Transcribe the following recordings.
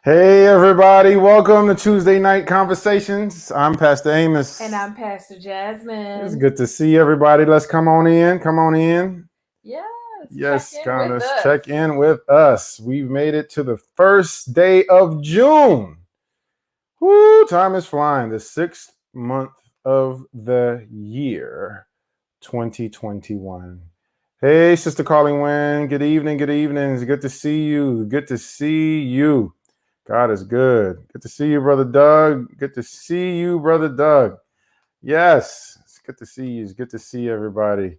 Hey everybody, welcome to Tuesday Night Conversations. I'm Pastor Amos. And I'm Pastor Jasmine. It's good to see everybody. Let's come on in. Come on in. Yes, Check in with us. We've made it to the first day of June. Woo, time is flying. The 6th month of the year, 2021. Hey, Sister Colleen Wynn. Good evening. Good evening. It's good to see you. Good to see you. God is good. Good to see you, Brother Doug. Good to see you, Brother Doug. Yes, it's good to see you. It's good to see everybody.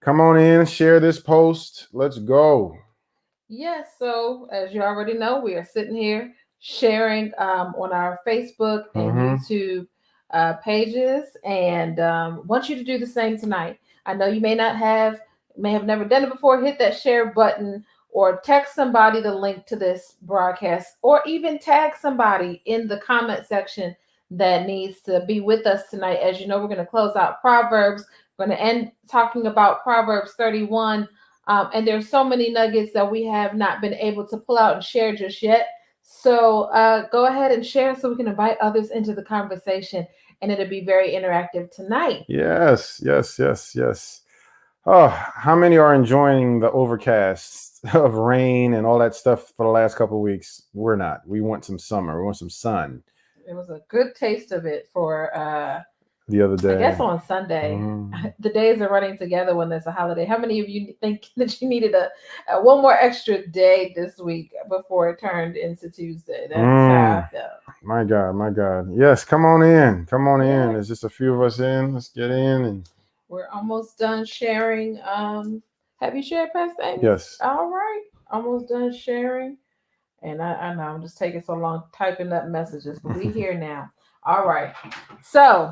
Come on in, share this post. Let's go. Yes, so as you already know, we are sitting here sharing on our Facebook and YouTube pages, and want you to do the same tonight. I know you may have never done it before. Hit that share button or text somebody the link to this broadcast, or even tag somebody in the comment section that needs to be with us tonight. As you know, we're going to close out Proverbs. We're going to end talking about Proverbs 31. And there's so many nuggets that we have not been able to pull out and share just yet. So go ahead and share so we can invite others into the conversation, and it'll be very interactive tonight. Yes. Oh, how many are enjoying the overcast of rain and all that stuff for the last couple of weeks? We're not. We want some summer. We want some sun. It was a good taste of it for the other day. I guess on Sunday. The days are running together when there's a holiday. How many of you think that you needed a one more extra day this week before it turned into Tuesday? That's how I felt. My God. Yes, come on in. In. There's just a few of us in. Let's get in. And we're almost done sharing. Have you shared, Pastor Amos? Yes. All right. Almost done sharing. And I know I'm just taking so long typing up messages, but we're here now. All right. So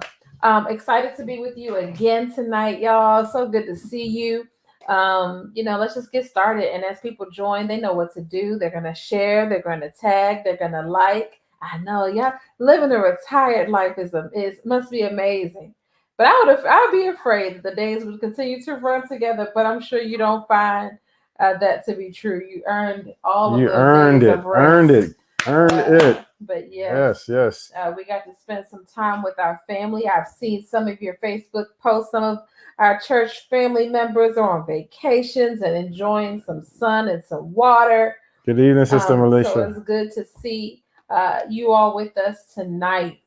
excited to be with you again tonight, y'all. So good to see you. Let's just get started. And as people join, they know what to do. They're going to share. They're going to tag. They're going to like. I know, y'all living a retired life is must be amazing. But I'd be afraid that the days would continue to run together. But I'm sure you don't find that to be true. You earned all of the days of rest. Earned it. But yes. We got to spend some time with our family. I've seen some of your Facebook posts. Some of our church family members are on vacations and enjoying some sun and some water. Good evening, Sister Militia. So it's good to see you all with us tonight.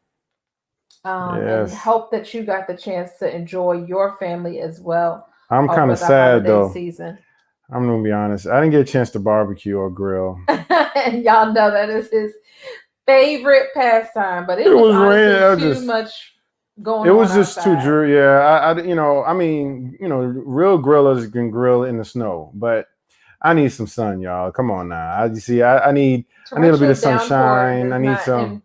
And hope that you got the chance to enjoy your family as well. I'm kind of sad though. Season. I'm gonna be honest. I didn't get a chance to barbecue or grill. And y'all know that is his favorite pastime, but it was honestly too much going on. It was just too dreary. Yeah, real grillers can grill in the snow, but I need some sun, y'all. Come on now. I need a little bit of sunshine. I need some.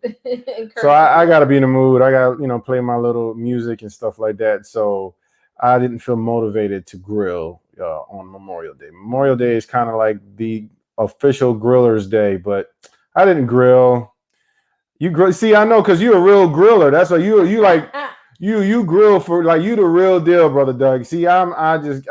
So I got to be in the mood. I got play my little music and stuff like that. So I didn't feel motivated to grill on Memorial Day. Memorial Day is kind of like the official griller's day, but I didn't grill. You grill? See, I know because you're a real griller. That's why you like you grill for like you the real deal, Brother Doug. See, I wasn't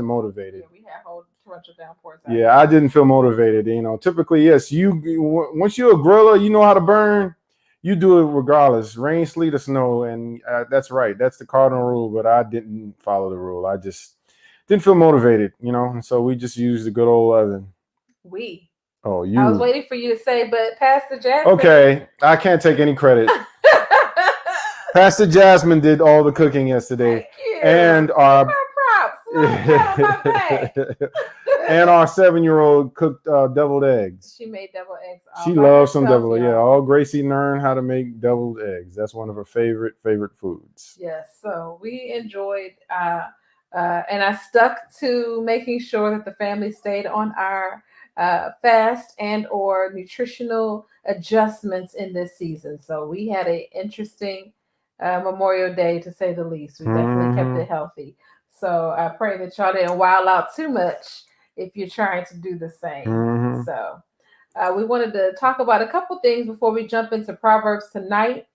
motivated. Yeah, we had whole torrential downpours. Yeah, I didn't feel motivated. Typically, yes, once you're a griller, you know how to burn. You do it regardless, rain, sleet, or snow, and that's right. That's the cardinal rule. But I didn't follow the rule. I just didn't feel motivated, and so we just used the good old oven. Oh, you. I was waiting for you to say, but Pastor Jasmine. Okay, I can't take any credit. Pastor Jasmine did all the cooking yesterday, and our and our 7-year-old cooked deviled eggs. She made deviled eggs. She loves some deviled. Yeah, all Gracie learned how to make deviled eggs. That's one of her favorite foods. Yes, so we enjoyed, and I stuck to making sure that the family stayed on our fast and or nutritional adjustments in this season. So we had an interesting Memorial Day, to say the least. We definitely kept it healthy. So I pray that y'all didn't wild out too much if you're trying to do the same. So we wanted to talk about a couple things before we jump into Proverbs tonight.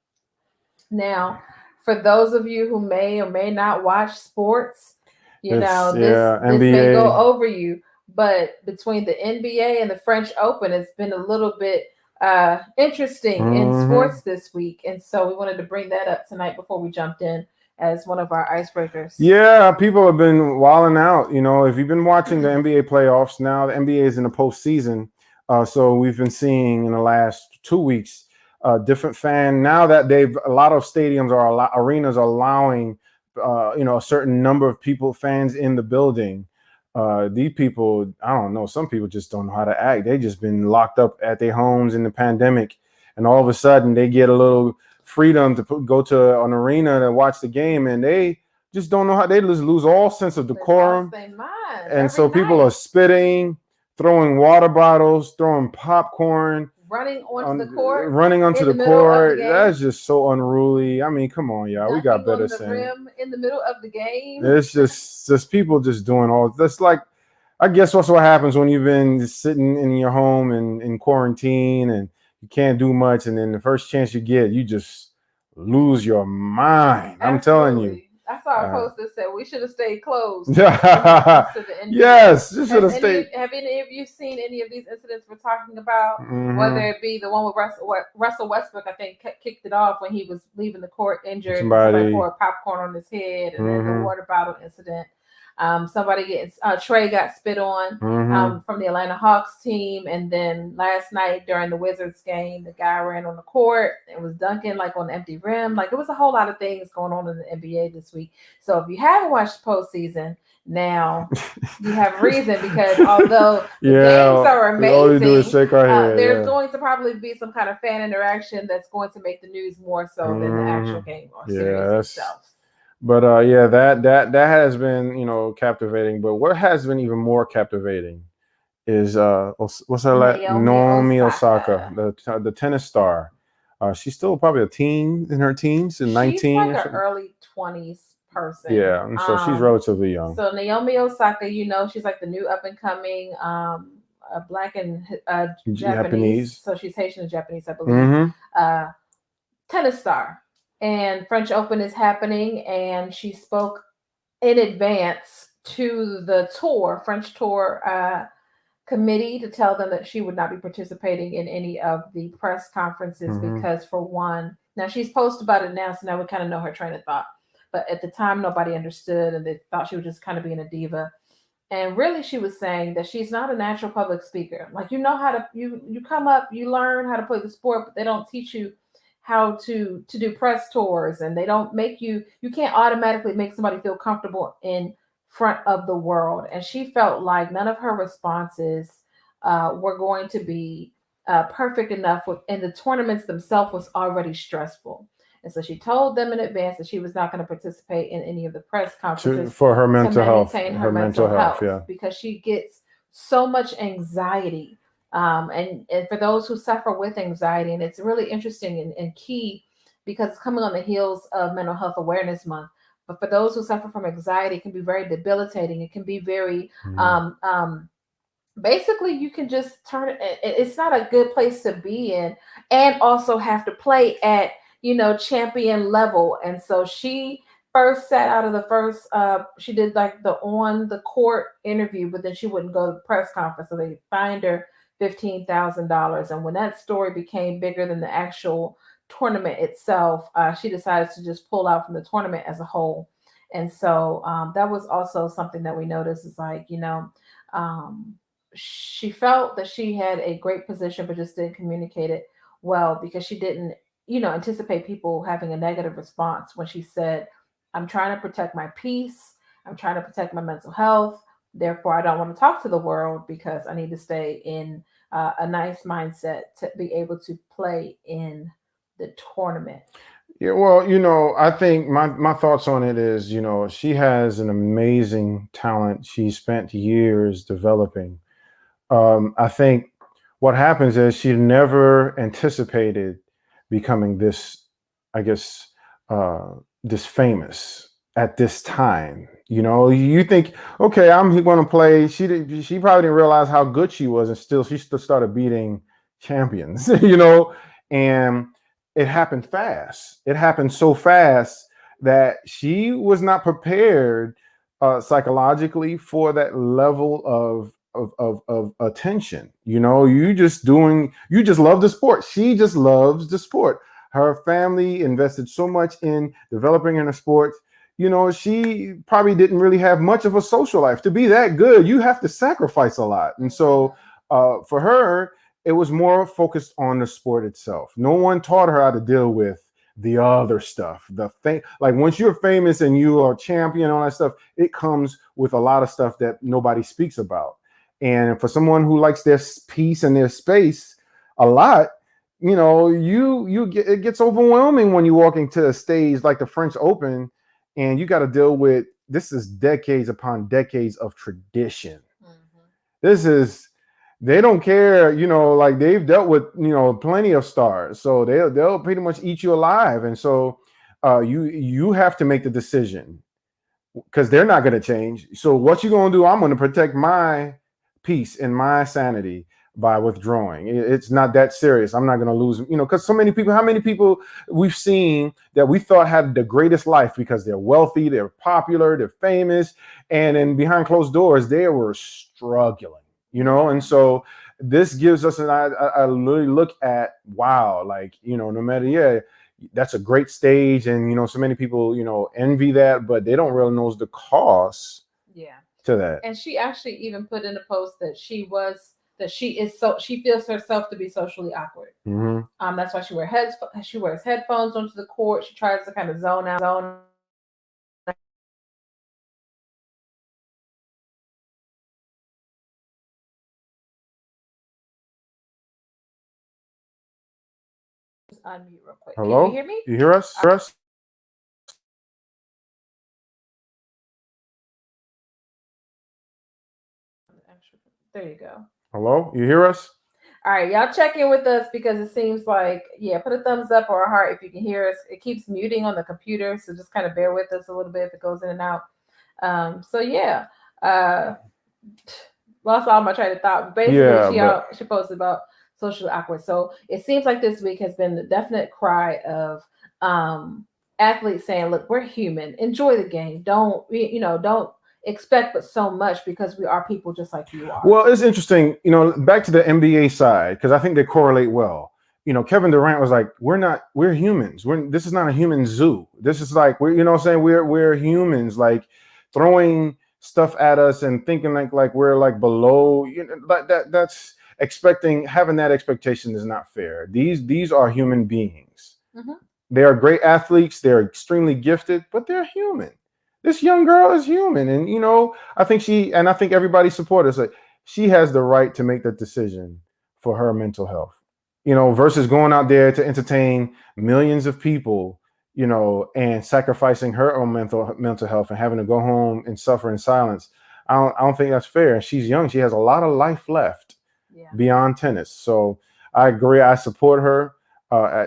Now, for those of you who may or may not watch sports, this may go over you. But between the NBA and the French Open, it's been a little bit interesting in sports this week. And so we wanted to bring that up tonight before we jumped in as one of our icebreakers. Yeah, people have been wilding out. If you've been watching the NBA playoffs, now the NBA is in the postseason. So we've been seeing in the last 2 weeks different now that a lot of stadiums arenas are allowing a certain number of fans in the building. These people, I don't know, some people just don't know how to act. They just been locked up at their homes in the pandemic, and all of a sudden they get a little freedom to go to an arena to watch the game, and they just don't know how. They just lose all sense of decorum, and so people are spitting, throwing water bottles, throwing popcorn, running onto the court. That's just so unruly. I mean, come on, y'all. We got better saying. In the middle of the game. It's just people just doing all this. Like, I guess that's what happens when you've been sitting in your home and in quarantine and you can't do much, and then the first chance you get, you just lose your mind. Absolutely. I'm telling you. I saw a post that said we should have stayed closed. Yes, you should have stayed. Have any of you seen any of these incidents we're talking about? Whether it be the one with Russell Westbrook, I think kicked it off when he was leaving the court injured. Somebody poured popcorn on his head, and then the water bottle incident. Trey got spit on from the Atlanta Hawks team, and then last night during the Wizards game, the guy ran on the court and was dunking like on the empty rim. Like, it was a whole lot of things going on in the NBA this week. So if you haven't watched the postseason, now you have reason, because although the games are amazing, all you do is shake our head. There's going to probably be some kind of fan interaction that's going to make the news more so than the actual game or series itself. But that has been captivating. But what has been even more captivating is what's her Naomi Osaka, the tennis star. She's still probably in her teens, in 19. She's like an early 20s person. Yeah, and so she's relatively young. So Naomi Osaka, she's like the new up and coming Black and Japanese. So she's Haitian and Japanese, I believe. Tennis star. And French Open is happening, and she spoke in advance to the French tour committee to tell them that she would not be participating in any of the press conferences because, for one, now she's posted about it now, so now we kind of know her train of thought. But at the time, nobody understood, and they thought she was just kind of being a diva. And really, she was saying that she's not a natural public speaker. Like, you come up, you learn how to play the sport, but they don't teach you how to do press tours, and they don't make you can't automatically make somebody feel comfortable in front of the world. And she felt like none of her responses were going to be perfect enough, and the tournaments themselves was already stressful. And so she told them in advance that she was not going to participate in any of the press conferences for her mental health, her mental health, because she gets so much anxiety. And for those who suffer with anxiety, and it's really interesting and key because it's coming on the heels of Mental Health Awareness Month. But for those who suffer from anxiety, it can be very debilitating. It can be very, basically, you can just turn it. It's not a good place to be in, and also have to play at, champion level. And so she first sat out of the first, she did like the on the court interview, but then she wouldn't go to the press conference. So they fined her $15,000. And when that story became bigger than the actual tournament itself, she decided to just pull out from the tournament as a whole. And so that was also something that we noticed is like, she felt that she had a great position, but just didn't communicate it well because she didn't, anticipate people having a negative response when she said, I'm trying to protect my peace. I'm trying to protect my mental health. Therefore, I don't want to talk to the world because I need to stay in a nice mindset to be able to play in the tournament. Yeah, well, I think my thoughts on it is, she has an amazing talent. She spent years developing. I think what happens is she never anticipated becoming this, I guess, this famous at this time. You think, okay, I'm going to play. She probably didn't realize how good she was, and she still started beating champions, and it happened fast. It happened so fast that she was not prepared psychologically for that level of of attention. You just love the sport. She just loves the sport. Her family invested so much in developing in a sport. She probably didn't really have much of a social life. To be that good, you have to sacrifice a lot. And so for her, it was more focused on the sport itself. No one taught her how to deal with the other stuff. Like once you're famous and you are champion, all that stuff, it comes with a lot of stuff that nobody speaks about. And for someone who likes their peace and their space a lot, it gets overwhelming when you walk into a stage like the French Open, and you got to deal with this is decades upon decades of tradition. This is they don't care, like they've dealt with, plenty of stars, so they'll pretty much eat you alive. And so you have to make the decision because they're not going to change. So what you going to do? I'm going to protect my peace and my sanity by withdrawing. It's not that serious. I'm not going to lose, because so many people, how many people we've seen that we thought had the greatest life because they're wealthy, they're popular, they're famous, and then behind closed doors, they were struggling. And so this gives us a really look at, wow, like, no matter, that's a great stage. And, so many people, envy that, but they don't really know the cost to that. And she actually even put in a post that she feels herself to be socially awkward. That's why she wears headphones onto the court. She tries to kind of zone out. Unmute real quick. Hello? Can you hear me? You hear us? There you go. Hello? You hear us? All right, y'all check in with us because it seems like, put a thumbs up or a heart if you can hear us. It keeps muting on the computer, so just kind of bear with us a little bit if it goes in and out. Lost all my train of thought. Basically, she posted about socially awkward. So it seems like this week has been the definite cry of athletes saying, "Look, we're human. Enjoy the game. Don't expect but so much because we are people just like you are." Well, it's interesting, back to the NBA side, because I think they correlate well. Kevin Durant was like, we're humans. This is not a human zoo. This is like, we're humans, like throwing stuff at us and thinking like we're like below, that's having that expectation is not fair. These are human beings. They are great athletes. They're extremely gifted, but they're human. This young girl is human. And, I think everybody supports us. She has the right to make that decision for her mental health, versus going out there to entertain millions of people, and sacrificing her own mental health and having to go home and suffer in silence. I don't think that's fair. She's young. She has a lot of life left beyond tennis. So I agree. I support her.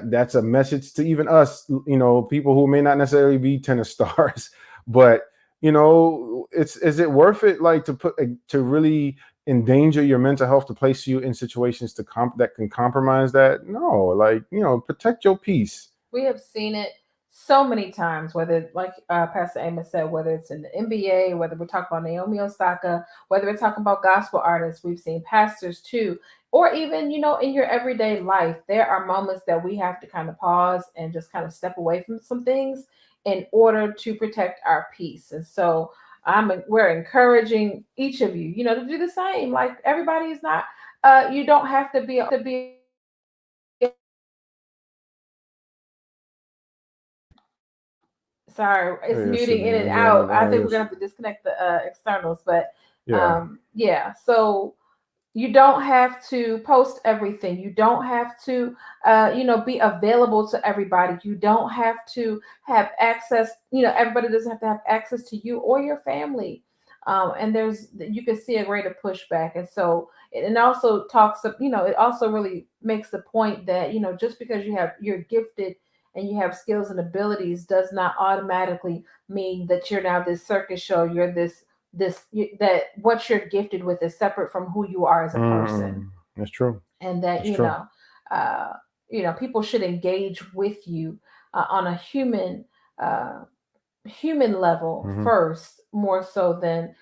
That's a message to even us, people who may not necessarily be tennis stars. But is it worth it, like to really endanger your mental health to place you in situations that can compromise that? No, like protect your peace. We have seen it so many times, whether like Pastor Amos said, whether it's in the NBA, whether we're talking about Naomi Osaka, whether we're talking about gospel artists, we've seen pastors too, or even in your everyday life, there are moments that we have to kind of pause and just kind of step away from some things in order to protect our peace. And so we're encouraging each of you, to do the same. Like everybody is not, you don't have to be. Sorry, it's muting in and out. I think we're gonna have to disconnect the externals, but so you don't have to post everything. You don't have to, be available to everybody. You don't have to have access. Everybody doesn't have to have access to you or your family. And you can see a greater pushback. And so it also talks, it also really makes the point that, just because you're gifted and you have skills and abilities does not automatically mean that you're now this circus show. You're that what you're gifted with is separate from who you are as a person. That's true. And that people should engage with you on a human level first, more so than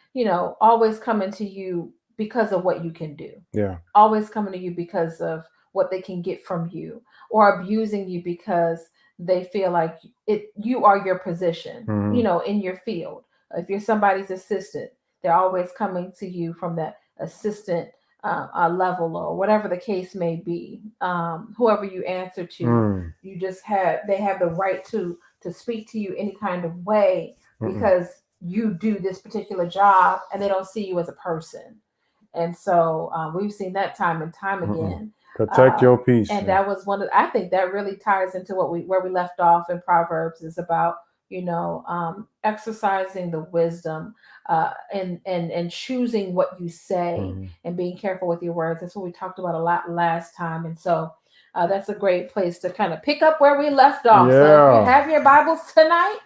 always coming to you because of what you can do. Yeah. Always coming to you because of what they can get from you, or abusing you because they feel like you are your position, Mm-hmm. in your field. If you're somebody's assistant, they're always coming to you from that assistant level, or whatever the case may be. Whoever you answer to, Mm. they have the right to speak to you any kind of way, Mm-mm. because you do this particular job, and they don't see you as a person. And so we've seen that time and time Mm-mm. again. Protect your peace. And that was I think that really ties into where we left off in Proverbs, is about, exercising the wisdom, and choosing what you say, Mm-hmm. and being careful with your words. That's what we talked about a lot last time. And so that's a great place to kind of pick up where we left off. So if you Yeah. have your Bibles tonight,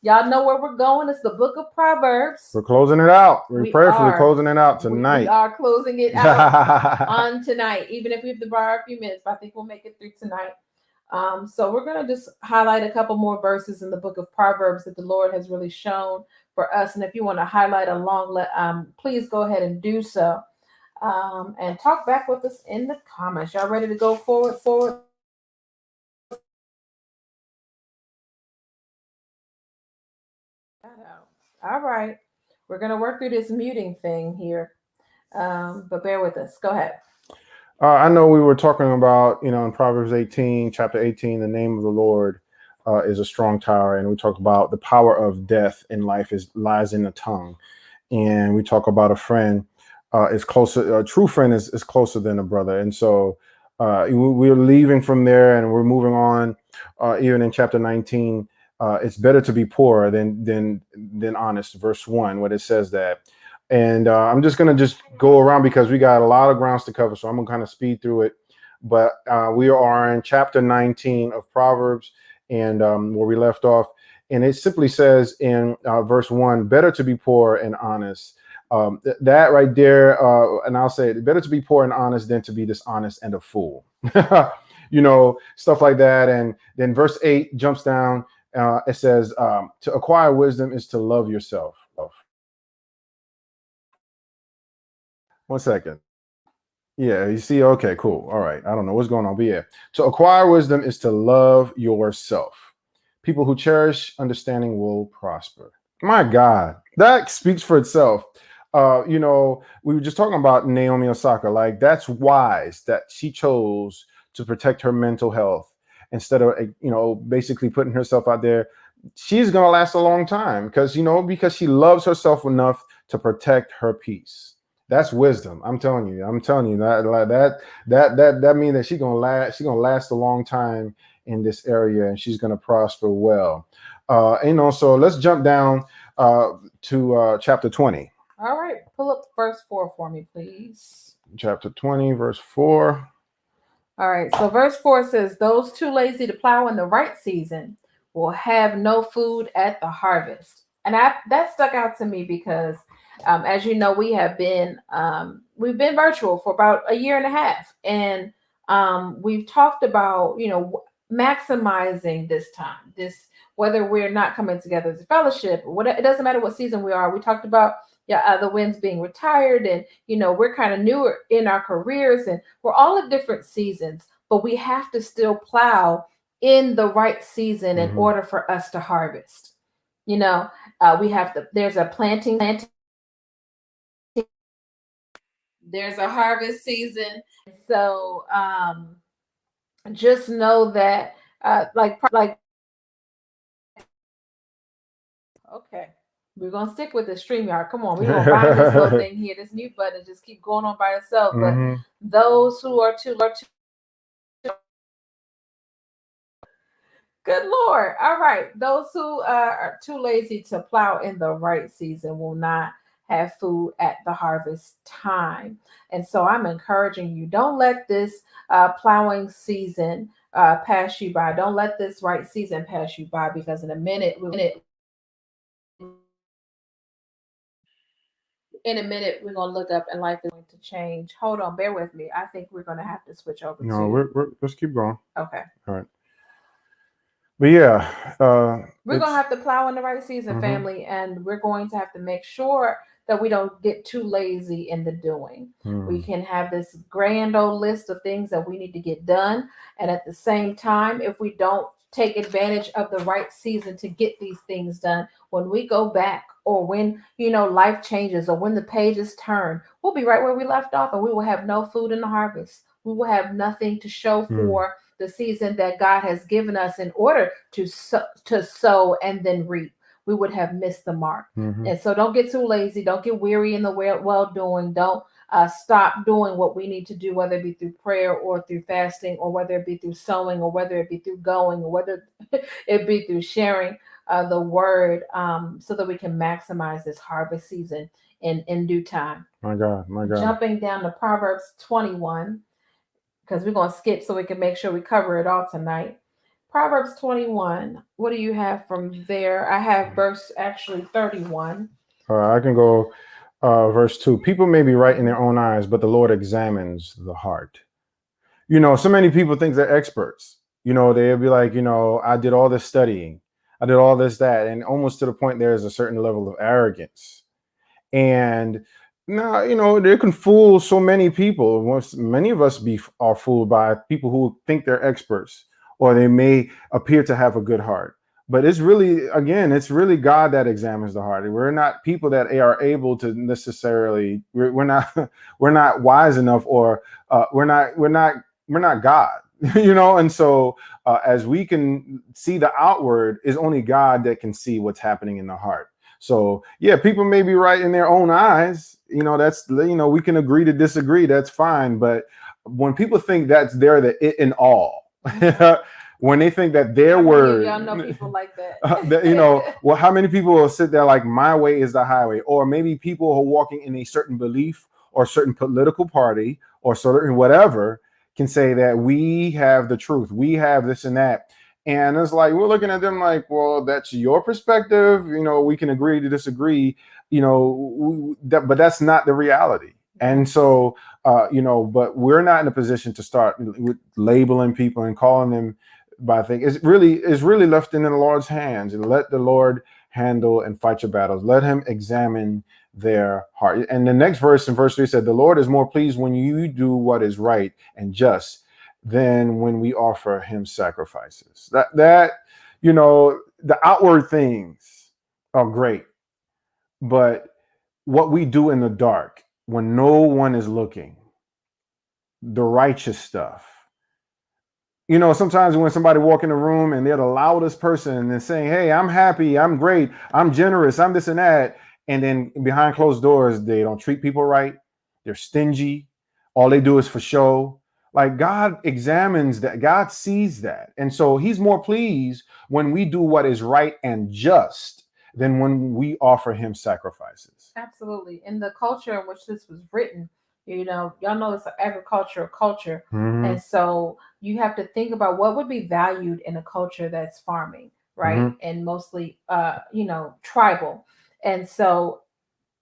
y'all know where we're going. It's the book of Proverbs. We're closing it out. We're We prayerfully are. closing it out We tonight. are closing it out on tonight, even if we have to borrow a few minutes, but I think we'll make it through tonight. So we're going to just highlight a couple more verses in the book of Proverbs that the Lord has really shown for us. And if you want to highlight along, please go ahead and do so. And talk back with us in the comments. Y'all ready to go forward? All right. We're going to work through this muting thing here. But bear with us. Go ahead. I know we were talking about, in Proverbs 18, chapter 18, the name of the Lord is a strong tower. And we talk about the power of death in life lies in the tongue. And we talk about a friend is closer, a true friend is closer than a brother. And so we're leaving from there and we're moving on. Even in chapter 19, it's better to be poor than honest, verse 1, what it says that. And I'm just going to just go around because we got a lot of grounds to cover. So I'm going to kind of speed through it. But we are in chapter 19 of Proverbs, and where we left off. And it simply says in verse 1, better to be poor and honest. That right there, and I'll say it, better to be poor and honest than to be dishonest and a fool. Stuff like that. And then verse 8 jumps down. It says, to acquire wisdom is to love yourself. 1 second. Yeah, you see, okay, cool. All right. I don't know what's going on, but yeah. To acquire wisdom is to love yourself. People who cherish understanding will prosper. My God, that speaks for itself. We were just talking about Naomi Osaka. Like, that's wise that she chose to protect her mental health instead of, basically putting herself out there. She's going to last a long time because she loves herself enough to protect her peace. That's wisdom. I'm telling you that means that she's gonna last a long time in this area, and she's gonna prosper well. So let's jump down to chapter 20. All right, pull up verse 4 for me, please. Chapter 20, verse 4. All right, so verse 4 says, those too lazy to plow in the right season will have no food at the harvest. And that stuck out to me because, as you know, we've been virtual for about a year and a half, and we've talked about maximizing this time, whether we're not coming together as a fellowship, it doesn't matter what season we are. We talked about the winds being retired, and we're kind of newer in our careers, and we're all at different seasons, but we have to still plow in the right season in order for us to harvest. We have to. There's a planting. There's a harvest season. So just know that, like. Okay. We're gonna stick with the StreamYard. Come on, we're gonna find this little thing here, this mute button, just keep going on by itself. But those who are too good Lord. All right. Those who are too lazy to plow in the right season will not have food at the harvest time. And so I'm encouraging you, don't let this plowing season pass you by. Don't let this right season pass you by, because in a minute we're gonna look up and life is going to change. Hold on, bear with me. I think we're gonna have to switch over. Let's keep going. Okay. All right. But yeah, we're gonna have to plow in the right season, family, and we're going to have to make sure that we don't get too lazy in the doing. We Mm. can have this grand old list of things that we need to get done. And at the same time, if we don't take advantage of the right season to get these things done, when we go back or when, life changes or when the pages turn, we'll be right where we left off and we will have no food in the harvest. We will have nothing to show Mm. for the season that God has given us in order to sow and then reap. We would have missed the mark. Hmm. And so don't get too lazy. Don't get weary in the well doing. Don't stop doing what we need to do, whether it be through prayer or through fasting, or whether it be through sowing, or whether it be through going, or whether it be through sharing the word, so that we can maximize this harvest season in due time. My God, my God. Jumping down to Proverbs 21, because we're going to skip so we can make sure we cover it all tonight. Proverbs 21, what do you have from there? I have verse actually 31. I can go verse 2. People may be right in their own eyes, but the Lord examines the heart. So many people think they're experts. They'll be like, I did all this studying. I did all this, that, and almost to the point there is a certain level of arrogance. And now, they can fool so many people. Many of us are fooled by people who think they're experts, or they may appear to have a good heart. But it's really God that examines the heart. We're not people that are able to necessarily. We're not we're not wise enough, or we're not God. And so as we can see the outward, is only God that can see what's happening in the heart. So yeah, people may be right in their own eyes. That's, we can agree to disagree. That's fine. But when people think that's they're the it and all, when they think that their word, y'all know people like that. well, how many people will sit there like my way is the highway? Or maybe people who are walking in a certain belief or certain political party or certain whatever can say that we have the truth. We have this and that. And it's like, we're looking at them like, well, that's your perspective. We can agree to disagree, but that's not the reality. And so, but we're not in a position to start labeling people and calling them by things. It's really left in the Lord's hands, and let the Lord handle and fight your battles. Let him examine their heart. And the next verse, in verse 3, said, the Lord is more pleased when you do what is right and just than when we offer him sacrifices. That the outward things are great, but what we do in the dark when no one is looking, the righteous stuff. Sometimes when somebody walk in the room and they're the loudest person and they're saying, hey, I'm happy, I'm great, I'm generous, I'm this and that. And then behind closed doors, they don't treat people right. They're stingy. All they do is for show. Like, God examines that. God sees that. And so he's more pleased when we do what is right and just than when we offer him sacrifices. Absolutely. In the culture in which this was written, y'all know it's an agricultural culture. Mm-hmm. And so you have to think about what would be valued in a culture that's farming, right? Mm-hmm. And mostly, tribal. And so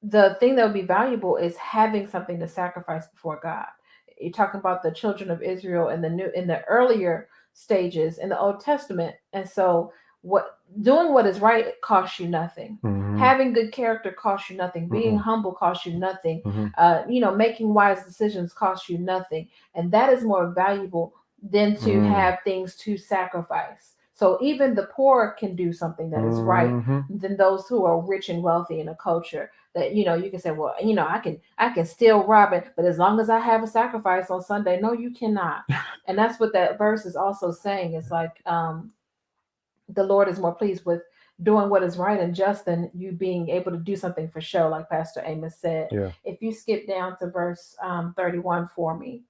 the thing that would be valuable is having something to sacrifice before God. You're talking about the children of Israel in the earlier stages in the Old Testament. And so doing what is right costs you nothing. Mm-hmm. Having good character costs you nothing. Being Mm-hmm. humble costs you nothing. Mm-hmm. Making wise decisions costs you nothing. And that is more valuable than to have things to sacrifice. So even the poor can do something that is right than those who are rich and wealthy in a culture that, you can say, well, I can still rob it, but as long as I have a sacrifice on Sunday, no, you cannot. And that's what that verse is also saying. It's like, the Lord is more pleased with doing what is right and just than you being able to do something for show, like Pastor Amos said. Yeah. If you skip down to verse 31 for me,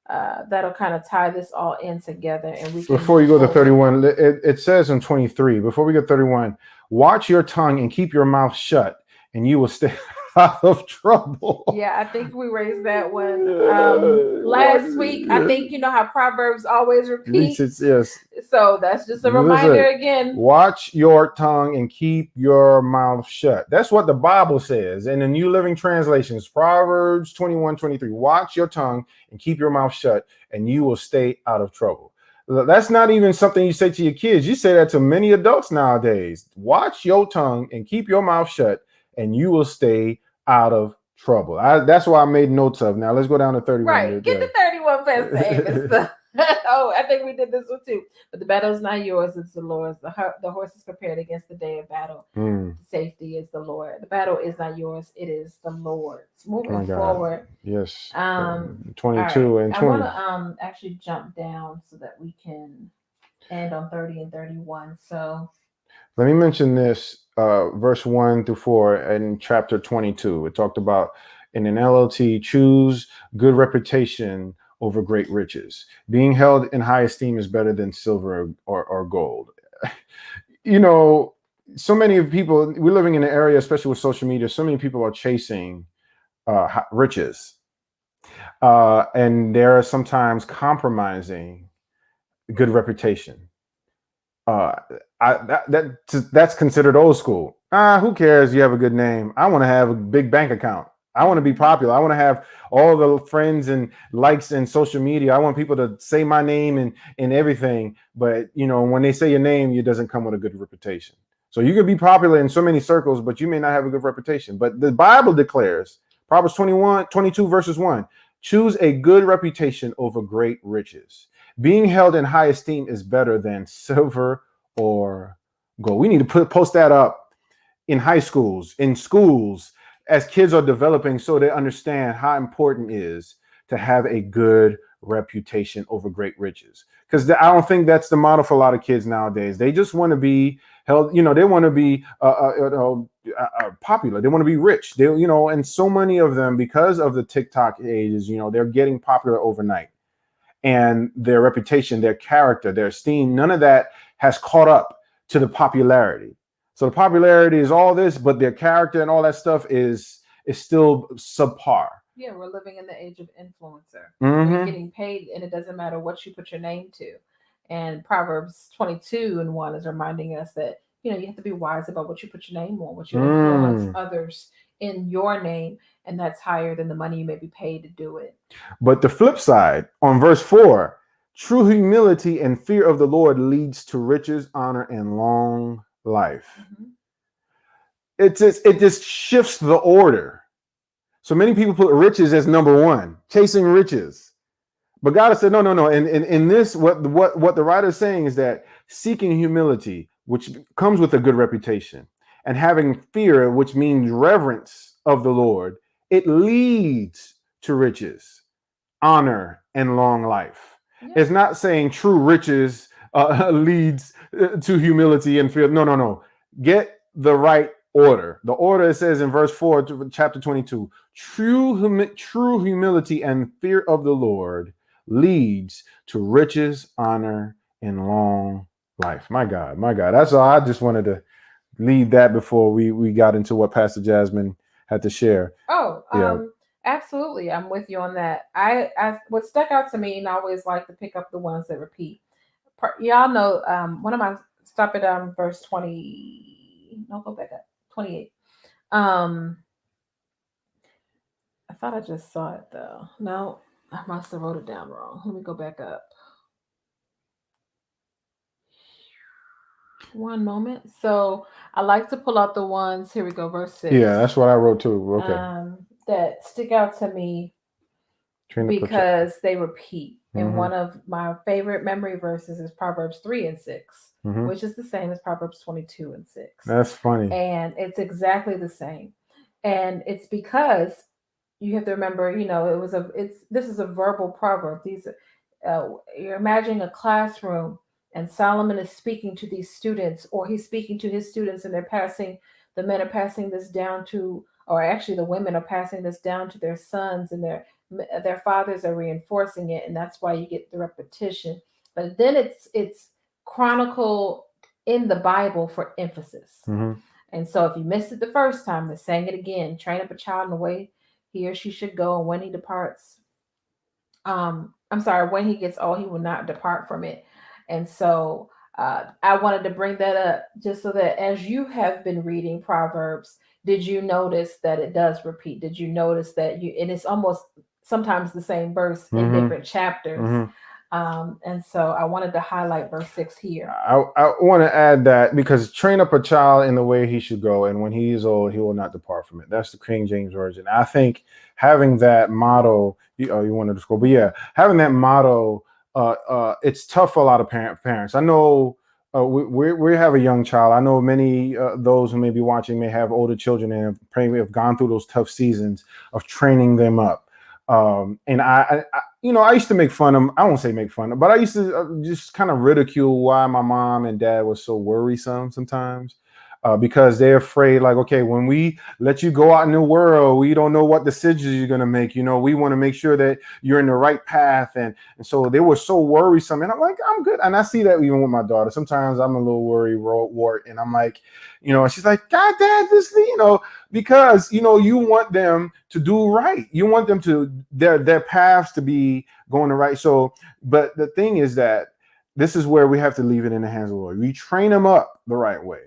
that'll kind of tie this all in together. And we can before you go to 31, it says in 23, before we get 31, watch your tongue and keep your mouth shut, and you will stay out of trouble. Yeah, I think we raised that one last week. I think how Proverbs always repeats. Yes. So that's just a reminder again. Watch your tongue and keep your mouth shut. That's what the Bible says. In the New Living Translations, Proverbs 21:23. Watch your tongue and keep your mouth shut, and you will stay out of trouble. That's not even something you say to your kids. You say that to many adults nowadays. Watch your tongue and keep your mouth shut, and you will stay out of trouble. That's why I made notes of. Now let's go down to 31. Right. Get the 31 past the Amos. Oh, I think we did this one too. But the battle is not yours, it's the Lord's. The horse is prepared against the day of battle. Safety is the Lord. The battle is not yours, it is the Lord's. Moving forward. Yes. 22 and 20. I want to actually jump down so that we can end on 30 and 31. So let me mention this, verse 1 through 4 in chapter 22. It talked about in an LLT, choose good reputation over great riches. Being held in high esteem is better than silver or gold. You know, so many people, we're living in an area, especially with social media, so many people are chasing riches. And they're sometimes compromising good reputation. That's considered old school. Who cares? You have a good name. I want to have a big bank account. I want to be popular. I want to have all the friends and likes in social media. I want people to say my name and everything. But you know, when they say your name, it doesn't come with a good reputation. So you could be popular in so many circles, but you may not have a good reputation. But the Bible declares, Proverbs 22 verses 1, choose a good reputation over great riches. Being held in high esteem is better than silver or gold. We need to post that up in high schools, in schools, as kids are developing, so they understand how important it is to have a good reputation over great riches. Because I don't think that's the model for a lot of kids nowadays. They just want to be held, you know, they want to be popular. They want to be rich. They, you know, and so many of them, because of the TikTok ages, you know, they're getting popular overnight. And their reputation, their character, their esteem, none of that has caught up to the popularity. So the popularity is all this, but their character and all that stuff is still subpar. Yeah, we're living in the age of influencer. You're getting paid, and it doesn't matter what you put your name to. And Proverbs 22 and 1 is reminding us that, you know, you have to be wise about what you put your name on, what you influence others in your name, and that's higher than the money you may be paid to do it. But the flip side, on verse 4, true humility and fear of the Lord leads to riches, honor, and long life. It just shifts the order. So many people put riches as number one, chasing riches. But God has said, no. And in this, what the writer is saying is that seeking humility, which comes with a good reputation, and having fear, which means reverence of the Lord, it leads to riches, honor, and long life. Yeah. It's not saying true riches leads to humility and fear. No. Get the right order. The order, it says in verse 4, chapter 22, true humility and fear of the Lord leads to riches, honor, and long life. My God. That's all. I just wanted to lead that before we got into what Pastor Jasmine had to share. Absolutely. I'm with you on that. I what stuck out to me, and I always like to pick up the ones that repeat. Y'all know, one of my, stop at verse 20. No, go back up. 28. I thought I just saw it though. No, I must have wrote it down wrong. Let me go back up. One moment. So I like to pull out the ones. Here we go, verse 6. Yeah, that's what I wrote too. Okay. That stick out to me because they repeat. And one of my favorite memory verses is Proverbs 3 and 6, which is the same as Proverbs 22 and 6. That's funny. And it's exactly the same. And it's because you have to remember, you know, this is a verbal proverb. You're imagining a classroom, and Solomon is speaking to these students, or he's speaking to his students, and the men are passing this down to, or actually the women are passing this down to their sons, and their fathers are reinforcing it, and that's why you get the repetition. But then it's chronicled in the Bible for emphasis. And so if you missed it the first time, they're saying it again. Train up a child in the way he or she should go, and when he departs, when he gets old, he will not depart from it. And so I wanted to bring that up just so that as you have been reading Proverbs, did you notice that it does repeat? Did you notice that and it's almost sometimes the same verse in different chapters? And so I wanted to highlight verse 6 here. I want to add that because train up a child in the way he should go, and when he is old, he will not depart from it. That's the King James Version. I think having that motto, you wanted to scroll, but yeah, having that motto, it's tough for a lot of parents. I know we have a young child. I know many those who may be watching may have older children and have gone through those tough seasons of training them up. And I used to make fun of, I won't say make fun of, but I used to just kind of ridicule why my mom and dad was so worrisome sometimes. Because they're afraid, like, okay, when we let you go out in the world, we don't know what decisions you're going to make. We want to make sure that you're in the right path. And so they were so worrisome. And I'm like, I'm good. And I see that even with my daughter. Sometimes I'm a little worried, and I'm like, she's like, God, Dad, this, because, you want them to do right. You want them to, their paths to be going the right. So, but the thing is that this is where we have to leave it in the hands of the Lord. We train them up the right way.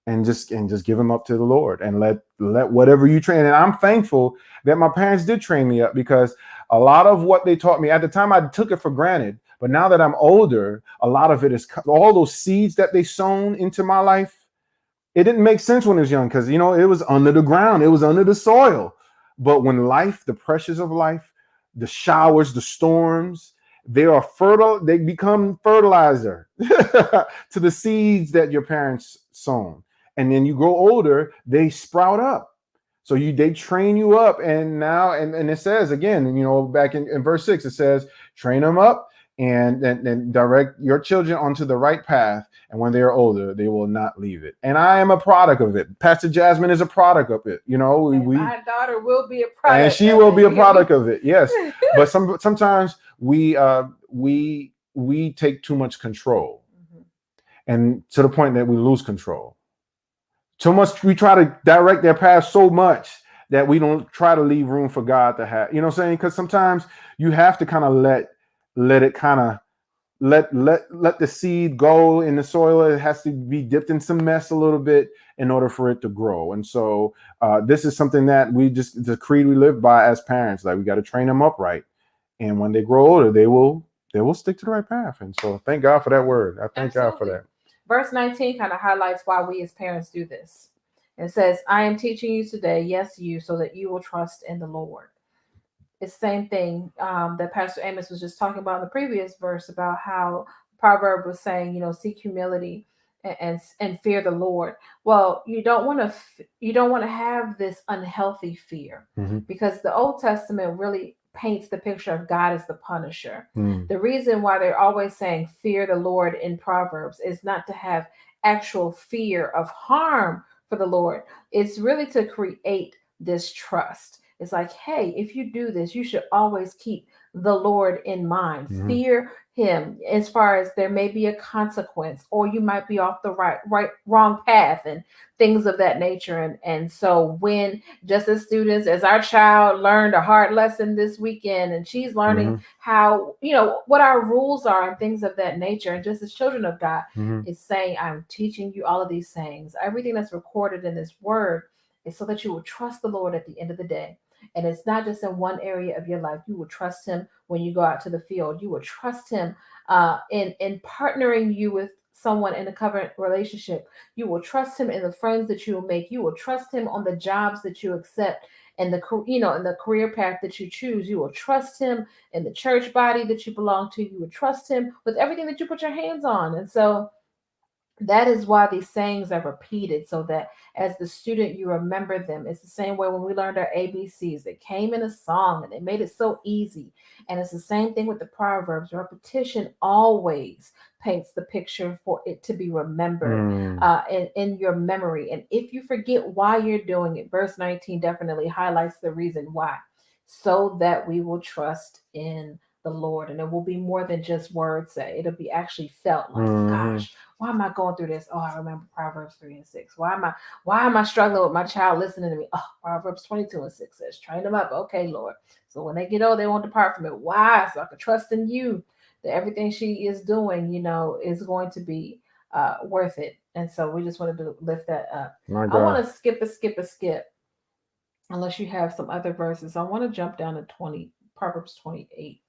And just give them up to the Lord and let whatever you train. And I'm thankful that my parents did train me up, because a lot of what they taught me at the time, I took it for granted. But now that I'm older, a lot of it is all those seeds that they sown into my life. It didn't make sense when I was young because, it was under the ground. It was under the soil. But when life, the pressures of life, the showers, the storms, they are fertile. They become fertilizer to the seeds that your parents sown. And then you grow older, they sprout up. So they train you up. And now, and it says again, back in verse 6, it says, train them up and direct your children onto the right path. And when they are older, they will not leave it. And I am a product of it. Pastor Jasmine is a product of it. My daughter will be a product. And she will be a product of it. Yes. But sometimes we take too much control, and to the point that we lose control. So much, we try to direct their path so much that we don't try to leave room for God to have, what I'm saying? Because sometimes you have to kind of let it kind of let the seed go in the soil. It has to be dipped in some mess a little bit in order for it to grow. And so this is something that the creed we live by as parents. Like, we got to train them up right. And when they grow older, they will stick to the right path. And so thank God for that word. I thank God for that. Verse 19 kind of highlights why we as parents do this. It says, I am teaching you today, yes, you, so that you will trust in the Lord. It's the same thing that Pastor Amos was just talking about in the previous verse, about how proverb was saying, seek humility and fear the Lord. Well, you don't want to have this unhealthy fear, because the Old Testament really paints the picture of God as the punisher. The reason why they're always saying fear the Lord in Proverbs is not to have actual fear of harm for the Lord. It's really to create this trust. It's like, hey, if you do this, you should always keep the Lord in mind. Fear him, as far as there may be a consequence, or you might be off the wrong path and things of that nature. And so when, just as students, as our child learned a hard lesson this weekend, and she's learning how, what our rules are and things of that nature. And just as children of God is saying, I'm teaching you all of these things, everything that's recorded in this word is so that you will trust the Lord at the end of the day. And it's not just in one area of your life. You will trust him when you go out to the field. You will trust him in partnering you with someone in a covenant relationship. You will trust him in the friends that you will make. You will trust him on the jobs that you accept, and in the career path that you choose. You will trust him in the church body that you belong to. You will trust him with everything that you put your hands on. And so that is why these sayings are repeated, so that as the student, you remember them. It's the same way when we learned our ABCs. They came in a song and they made it so easy. And it's the same thing with the Proverbs. Repetition always paints the picture for it to be remembered in your memory. And if you forget why you're doing it, verse 19 definitely highlights the reason why. So that we will trust in the Lord. And it will be more than just words say. It'll be actually felt like, gosh, why am I going through this? Oh, I remember Proverbs 3:6. Why am I struggling with my child listening to me? Oh, Proverbs 22:6 says, train them up. Okay, Lord. So when they get old, they won't depart from it. Why? So I can trust in you that everything she is doing, is going to be worth it. And so we just wanted to lift that up. I want to skip a skip. Unless you have some other verses. I want to jump down to Proverbs 28.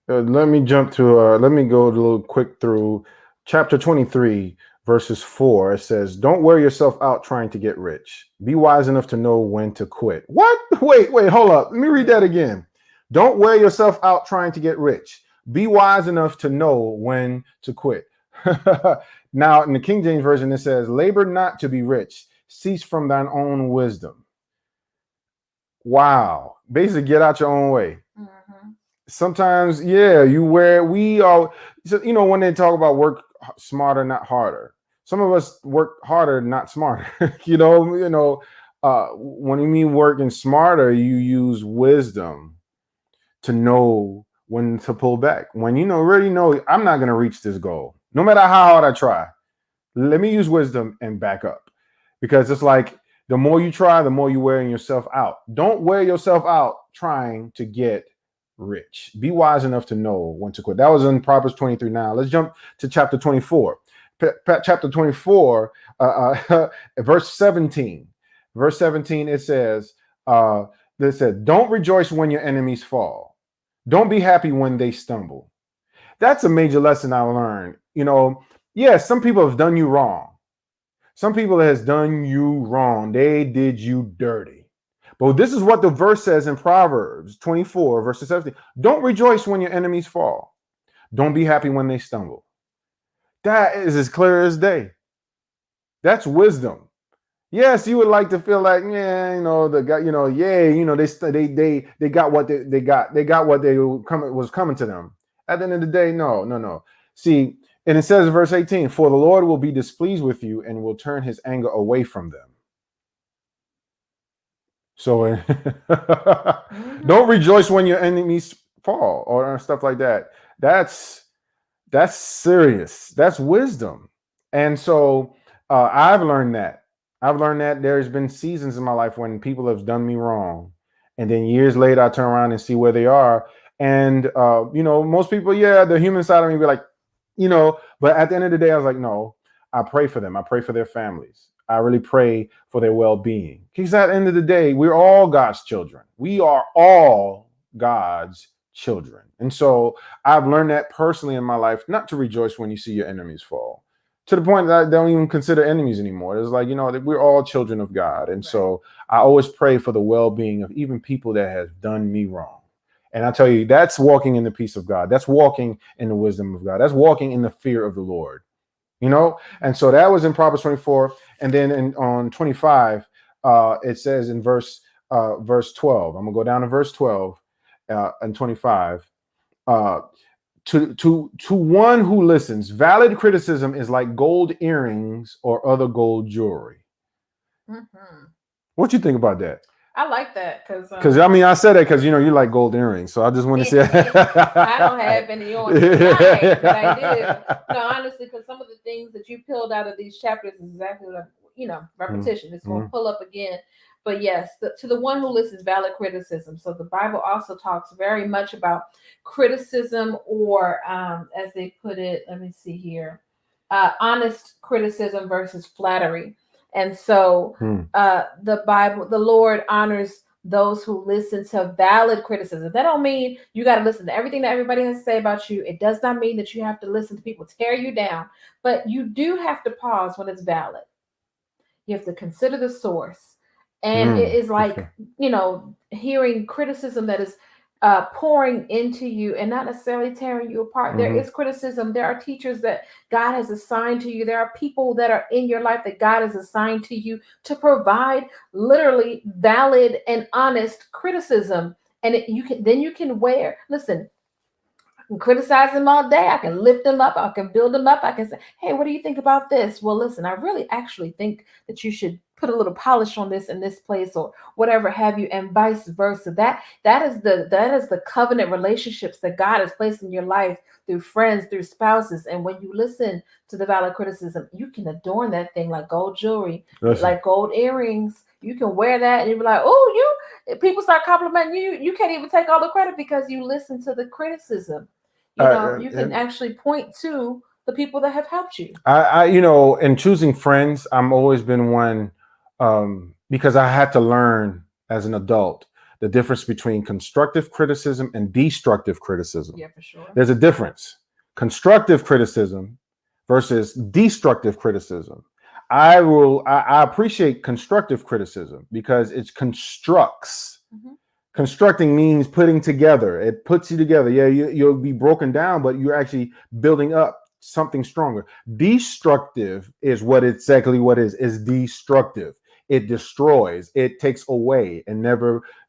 Let me jump to, let me go a little quick through chapter 23, verses 4. It says, "Don't wear yourself out trying to get rich. Be wise enough to know when to quit." What? Wait, hold up. Let me read that again. Don't wear yourself out trying to get rich. Be wise enough to know when to quit. Now, in the King James Version, it says, "Labor not to be rich. Cease from thine own wisdom." Wow. Basically, get out your own way. Mm-hmm. Sometimes, yeah, you wear, we all, so, when they talk about work smarter, not harder, some of us work harder, not smarter. When you mean working smarter, you use wisdom to know when to pull back. When really know, I'm not going to reach this goal, no matter how hard I try. Let me use wisdom and back up, because it's like the more you try, the more you're wearing yourself out. Don't wear yourself out trying to get rich. Be wise enough to know when to quit. That was in Proverbs 23. Now let's jump to chapter 24. Chapter 24, verse 17. Verse 17, it says, it said, "Don't rejoice when your enemies fall. Don't be happy when they stumble." That's a major lesson I learned. Yes, some people have done you wrong. Some people has done you wrong. They did you dirty. But this is what the verse says in Proverbs 24, verses 17. Don't rejoice when your enemies fall. Don't be happy when they stumble. That is as clear as day. That's wisdom. Yes, you would like to feel like, yeah, the guy, they got what they got. They got what was coming to them. At the end of the day, no. See, and it says in verse 18, "For the Lord will be displeased with you and will turn his anger away from them." So don't rejoice when your enemies fall or stuff like that. That's serious. That's wisdom. And so I've learned that. There's been seasons in my life when people have done me wrong, and then years later I turn around and see where they are. And most people, yeah, the human side of me be like, but at the end of the day, I was like, no, I pray for them. I pray for their families. I really pray for their well-being. Because at the end of the day, we're all God's children. We are all God's children. And so I've learned that personally in my life, not to rejoice when you see your enemies fall, to the point that I don't even consider enemies anymore. It's like, that we're all children of God. And so I always pray for the well-being of even people that have done me wrong. And I tell you, that's walking in the peace of God. That's walking in the wisdom of God. That's walking in the fear of the Lord. And so that was in Proverbs 24. And then on 25, it says in verse 12, I'm gonna go down to verse 12 and 25. To one who listens, valid criticism is like gold earrings or other gold jewelry. Mm-hmm. What you think about that? I like that because I said that because you like gold earrings, so I just want to say I don't have any on tonight, but I do. No, honestly, because some of the things that you peeled out of these chapters is exactly what repetition. Mm-hmm. It's going to pull up again. But yes, to the one who listens, valid criticism. So the Bible also talks very much about criticism, or as they put it, let me see here, honest criticism versus flattery. And so the Bible, the Lord honors those who listen to valid criticism. That don't mean you got to listen to everything that everybody has to say about you. It does not mean that you have to listen to people tear you down, but you do have to pause when it's valid. You have to consider the source. And it is like, hearing criticism that is pouring into you and not necessarily tearing you apart. Mm-hmm. There is criticism. There are teachers that God has assigned to you. There are people that are in your life that God has assigned to you to provide literally valid and honest criticism. And you can wear, listen, I can criticize them all day. I can lift them up. I can build them up. I can say, hey, what do you think about this? Well, listen, I really actually think that you should put a little polish on this in this place, or whatever have you, and vice versa. That is the covenant relationships that God has placed in your life through friends, through spouses. And when you listen to the valid criticism, you can adorn that thing like gold jewelry, like gold earrings. You can wear that and you'll be like, oh, people start complimenting you. You can't even take all the credit because you listen to the criticism. You can actually point to the people that have helped you. In choosing friends, I'm always been one, because I had to learn as an adult the difference between constructive criticism and destructive criticism. Yeah, for sure. There's a difference. Constructive criticism versus destructive criticism. I appreciate constructive criticism because it constructs. Mm-hmm. Constructing means putting together. It puts you together. Yeah, you'll be broken down, but you're actually building up something stronger. Destructive is exactly what is destructive. It destroys. It takes away and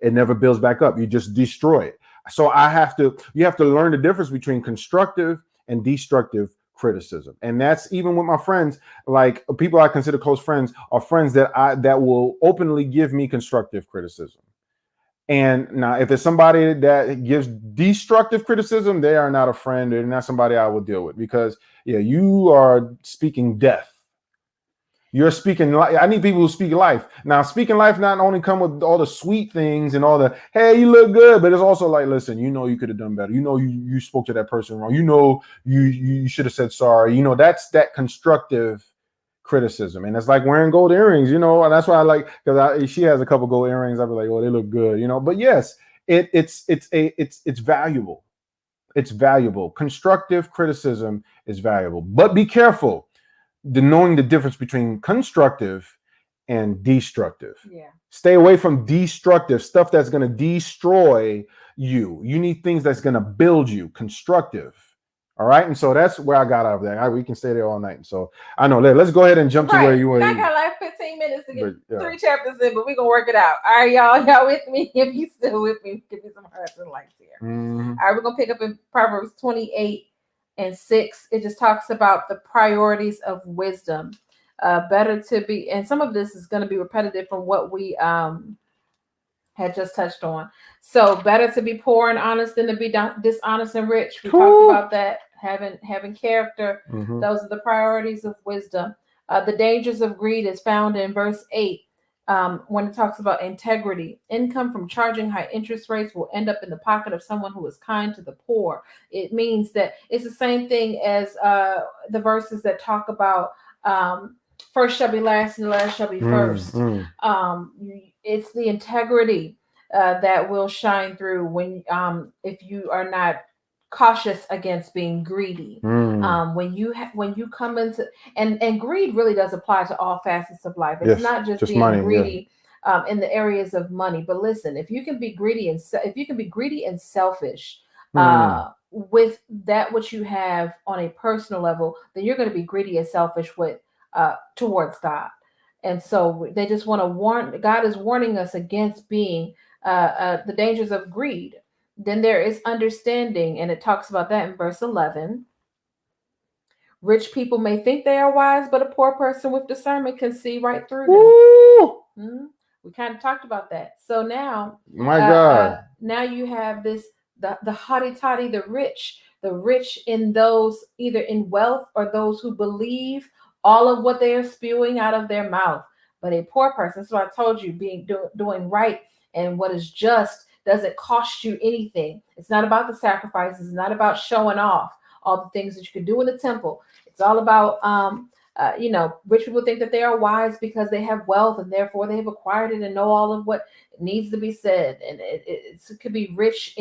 it never builds back up. You just destroy it. So you have to learn the difference between constructive and destructive criticism. And that's even with my friends, like people I consider close friends, are friends that will openly give me constructive criticism. And now, if there's somebody that gives destructive criticism, they are not a friend. They're not somebody I will deal with because, you are speaking death. You're speaking life. I need people who speak life. Now, speaking life not only come with all the sweet things and all the, hey, you look good, but it's also like, listen, you could have done better. You spoke to that person wrong. You should have said sorry. That's that constructive criticism. And it's like wearing gold earrings, and that's why I like, because she has a couple gold earrings. I'll be like, oh, they look good, but yes, it's valuable. It's valuable. Constructive criticism is valuable, but be careful knowing the difference between constructive and destructive. Yeah. Stay away from destructive stuff that's going to destroy you. You need things that's going to build you. Constructive. All right, and so that's where I got out of that. We can stay there all night. So I know. Let's go ahead and jump to where you were. I got like 15 minutes to get 3 chapters in, but we're gonna work it out. All right, y'all with me? If you still with me, give me some hearts and likes here. Mm-hmm. All right, we're gonna pick up in Proverbs 28:6. It just talks about the priorities of wisdom. Better to be, and some of this is going to be repetitive from what we had just touched on. So better to be poor and honest than to be dishonest and rich. We talked about that, having character. Mm-hmm. Those are the priorities of wisdom. The dangers of greed is found in verse 8 when it talks about integrity. Income from charging high interest rates will end up in the pocket of someone who is kind to the poor. It means that it's the same thing as the verses that talk about first shall be last and last shall be first. It's the integrity that will shine through when if you are not cautious against being greedy. When you come into and greed really does apply to all facets of life. It's not just being money, greedy in the areas of money. But listen, if you can be greedy and selfish with that which you have on a personal level, then you're going to be greedy and selfish with towards God. And so they just want to warn. God is warning us against being the dangers of greed. Then there is understanding, and it talks about that in verse 11. Rich people may think they are wise, but a poor person with discernment can see right through them. We kind of talked about that. So now, my God, now you have this the haughty-taughty, the rich in those either in wealth or those who believe all of what they are spewing out of their mouth. But a poor person, so I told you, doing right and what is just doesn't cost you anything. It's not about the sacrifices. It's not about showing off all the things that you can do in the temple. It's all about, rich people think that they are wise because they have wealth and therefore they have acquired it and know all of what needs to be said. And it could be rich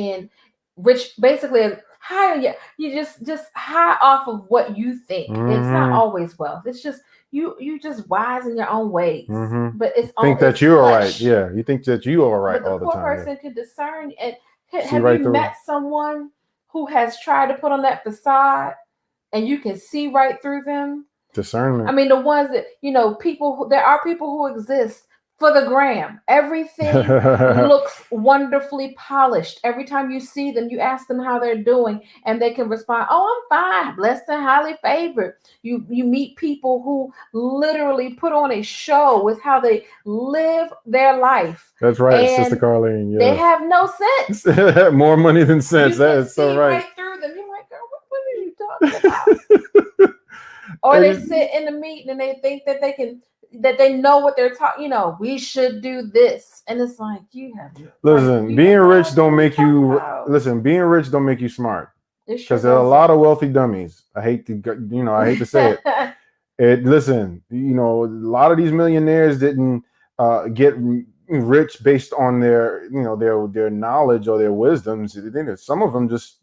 basically high. Yeah, you just high off of what you think. It's not always wealth. It's just you just wise in your own ways. But it's think that you are right. Yeah, you think that you are right all the time. The poor person can discern. And have you met someone who has tried to put on that facade and you can see right through them? Discernment. I mean, the ones that there are people who exist for the gram. Everything looks wonderfully polished. Every time you see them, you ask them how they're doing, and they can respond, "Oh, I'm fine, blessed and highly favored." You meet people who literally put on a show with how they live their life. That's right, Sister Carlene. Yeah. They have no sense. More money than sense. That is so right. Through them, you're like, "Girl, what are you talking about?" Or they sit in the meeting and they think that they know what they're talking. We should do this, and it's like being rich don't make you smart. Because there are a lot of wealthy dummies. I hate to say it. A lot of these millionaires didn't get rich based on their, their knowledge or their wisdoms. Some of them just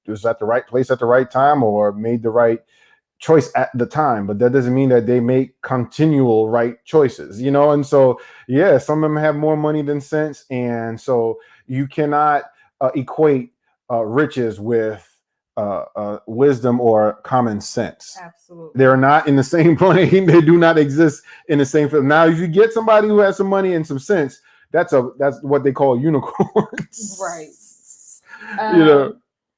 was at the right place at the right time or made the right choice at the time, but that doesn't mean that they make continual right choices, and so yeah, some of them have more money than sense, and so you cannot equate riches with wisdom or common sense. Absolutely. They're not in the same plane. They do not exist in the same film. Now if you get somebody who has some money and some sense, that's what they call unicorns. Right.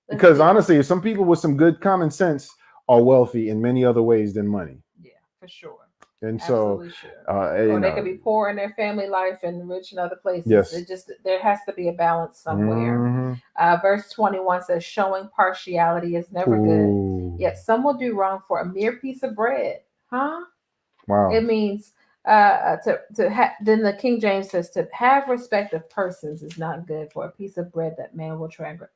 Because honestly, some people with some good common sense are wealthy in many other ways than money. Yeah, for sure. And absolutely so, sure. Or they could be poor in their family life and rich in other places. Yes. There has to be a balance somewhere. Mm-hmm. Verse 21 says, showing partiality is never good. Yet some will do wrong for a mere piece of bread. Huh? Wow. It means then the King James says to have respect of persons is not good for a piece of bread that man will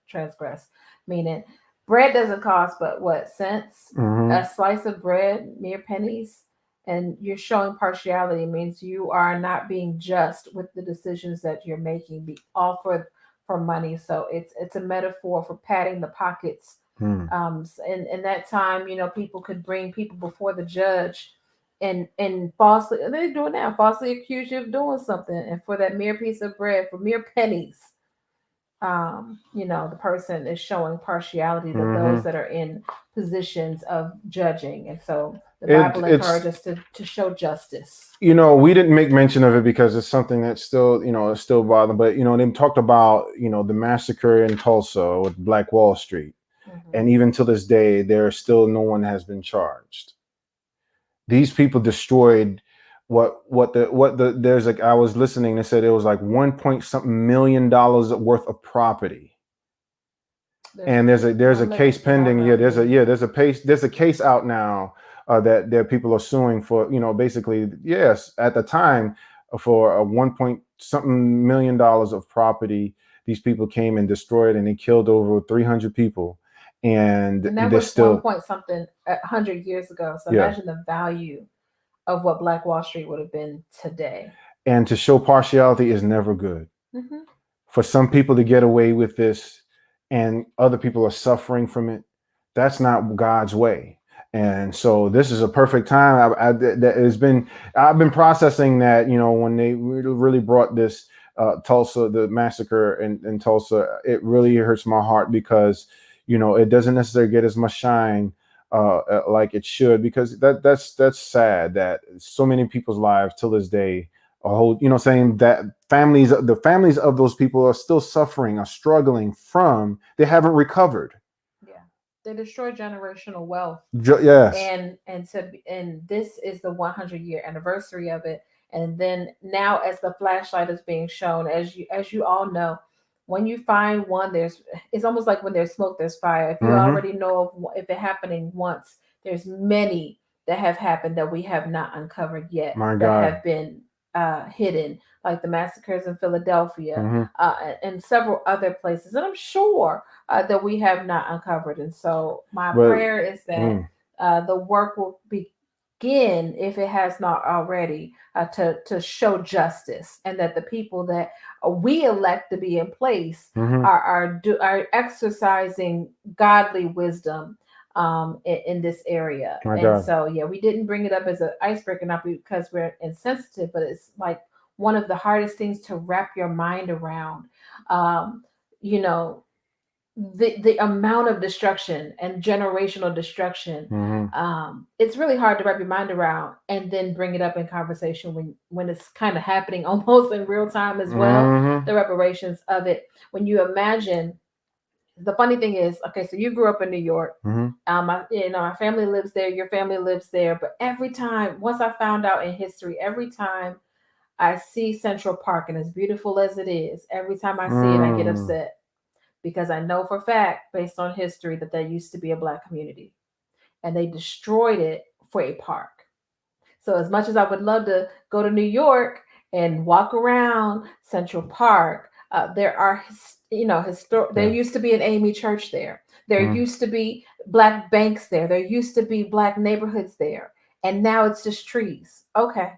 transgress. Meaning, bread doesn't cost but what, cents? Mm-hmm. A slice of bread, mere pennies. And you're showing partiality means you are not being just with the decisions that you're making, be offered for money. So it's a metaphor for padding the pockets. In that time, people could bring people before the judge and falsely, they do it now, falsely accuse you of doing something, and for that mere piece of bread, for mere pennies, the person is showing partiality to those that are in positions of judging. And so the Bible encourages us to show justice. We didn't make mention of it because it's something that's still, is still bothering. But they talked about, the massacre in Tulsa with Black Wall Street, and even to this day, no one has been charged. These people destroyed I was listening. They said it was like 1 point something million worth of property. And there's a case pending. Yeah, there's a case out now that people are suing for, basically, yes, at the time for a 1 point something million of property. These people came and destroyed, and they killed over 300 people. And that was still 1 point something 100 years ago. So imagine the value of what Black Wall Street would have been today. And to show partiality is never good. Mm-hmm. For some people to get away with this and other people are suffering from it, that's not God's way. And so this is a perfect time. I've been processing that, when they really brought this Tulsa, the massacre in Tulsa, it really hurts my heart because, it doesn't necessarily get as much shine like it should, because that's sad that so many people's lives till this day saying that the families of those people are still suffering, are struggling from, they haven't recovered. Yeah, they destroy generational wealth. Yes. And this is the 100-year anniversary of it. And then now, as the flashlight is being shown, as you all know, when you find one, it's almost like when there's smoke, there's fire. If you already know if it happening once, there's many that have happened that we have not uncovered yet. My God. That have been hidden, like the massacres in Philadelphia and several other places, and I'm sure that we have not uncovered. And so my prayer is that the work will begin, if it has not already, to show justice, and that the people that we elect to be in place are exercising godly wisdom in this area. So we didn't bring it up as an icebreaker, not because we're insensitive, but it's like one of the hardest things to wrap your mind around. The amount of destruction and generational destruction. It's really hard to wrap your mind around and then bring it up in conversation when it's kind of happening almost in real time as well. The reparations of it. When you imagine, the funny thing is, okay, so you grew up in New York. My family lives there. Your family lives there. But every time, once I found out in history, every time I see Central Park, and as beautiful as it is, every time I see it, I get upset. Because I know for a fact, based on history, that there used to be a Black community. And they destroyed it for a park. So as much as I would love to go to New York and walk around Central Park, there are, there used to be an AME church there. There used to be Black banks there. There used to be Black neighborhoods there. And now it's just trees. Okay.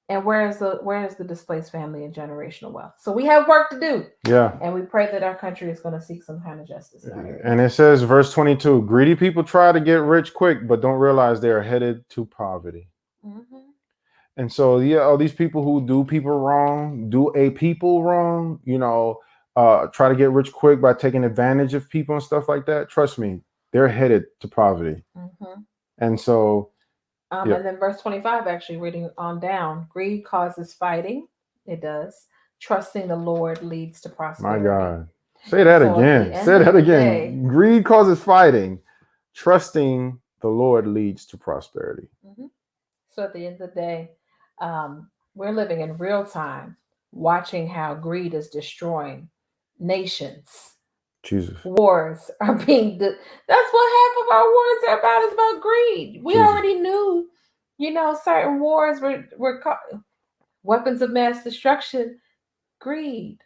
And where is the displaced family and generational wealth? So we have work to do. Yeah. And we pray that our country is going to seek some kind of justice in our area. And it says, verse 22, greedy people try to get rich quick, but don't realize they are headed to poverty. Mm-hmm. And so, yeah, all these people who do people wrong, do a people wrong, try to get rich quick by taking advantage of people and stuff like that. Trust me, they're headed to poverty. Mm-hmm. And so, And then verse 25, actually reading on down, greed causes fighting. It does. Trusting the Lord leads to prosperity. My God. Say that again. Say that again. Greed causes fighting. Trusting the Lord leads to prosperity. Mm-hmm. So at the end of the day, we're living in real time, watching how greed is destroying nations. Jesus. Wars are being. That's what half of our wars are about. Is about greed. We already knew, certain wars were weapons of mass destruction. Greed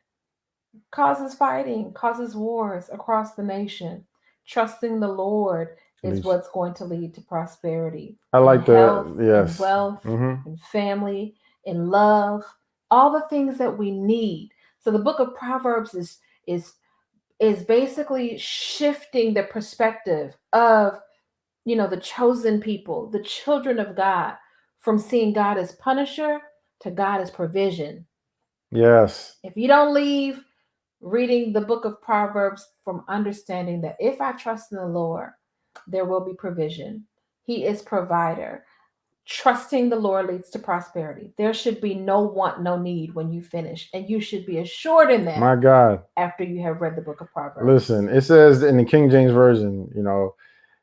causes fighting, causes wars across the nation. Trusting the Lord is what's going to lead to prosperity. I like health, yes. and wealth, and family, and love, all the things that we need. So the book of Proverbs is basically shifting the perspective of the chosen people, the children of God, from seeing God as punisher to God as provision. Yes. If you don't leave reading the book of Proverbs from understanding that if I trust in the Lord, there will be provision. He is provider. Trusting the Lord leads to prosperity. There should be no want, no need when you finish. And you should be assured in that. My God. After you have read the book of Proverbs. Listen, it says in the King James Version,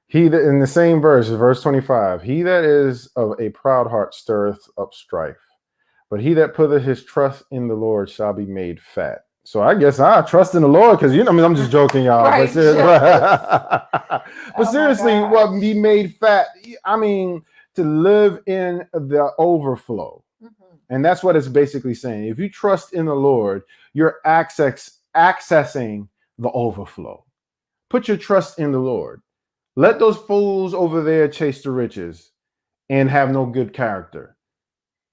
he that in the same verse, verse 25, he that is of a proud heart stirreth up strife, but he that putteth his trust in the Lord shall be made fat. So I guess I trust in the Lord because I'm just joking, y'all. Right, but seriously, what be made fat? I mean, to live in the overflow. Mm-hmm. And that's what it's basically saying. If you trust in the Lord, you're accessing the overflow. Put your trust in the Lord. Let those fools over there chase the riches and have no good character.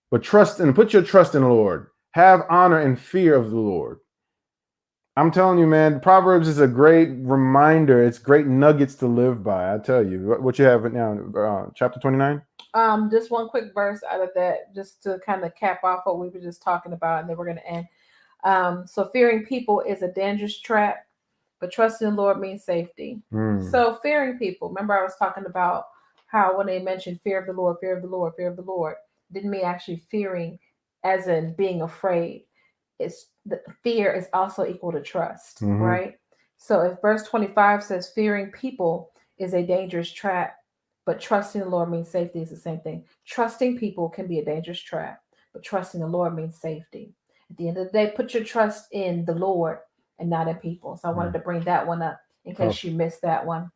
But put your trust in the Lord. Have honor and fear of the Lord. I'm telling you, man, Proverbs is a great reminder. It's great nuggets to live by. I tell you. What you have now, chapter 29? Just one quick verse out of that, just to kind of cap off what we were just talking about, and then we're going to end. So fearing people is a dangerous trap, but trusting the Lord means safety. So fearing people, remember I was talking about how when they mentioned fear of the Lord, fear of the Lord, fear of the Lord, didn't mean actually fearing as in being afraid. It's the fear is also equal to trust, right? So if verse 25 says fearing people is a dangerous trap, but trusting the Lord means safety is the same thing. Trusting people can be a dangerous trap, but trusting the Lord means safety. At the end of the day, put your trust in the Lord and not in people. So I wanted to bring that one up in case you missed that one.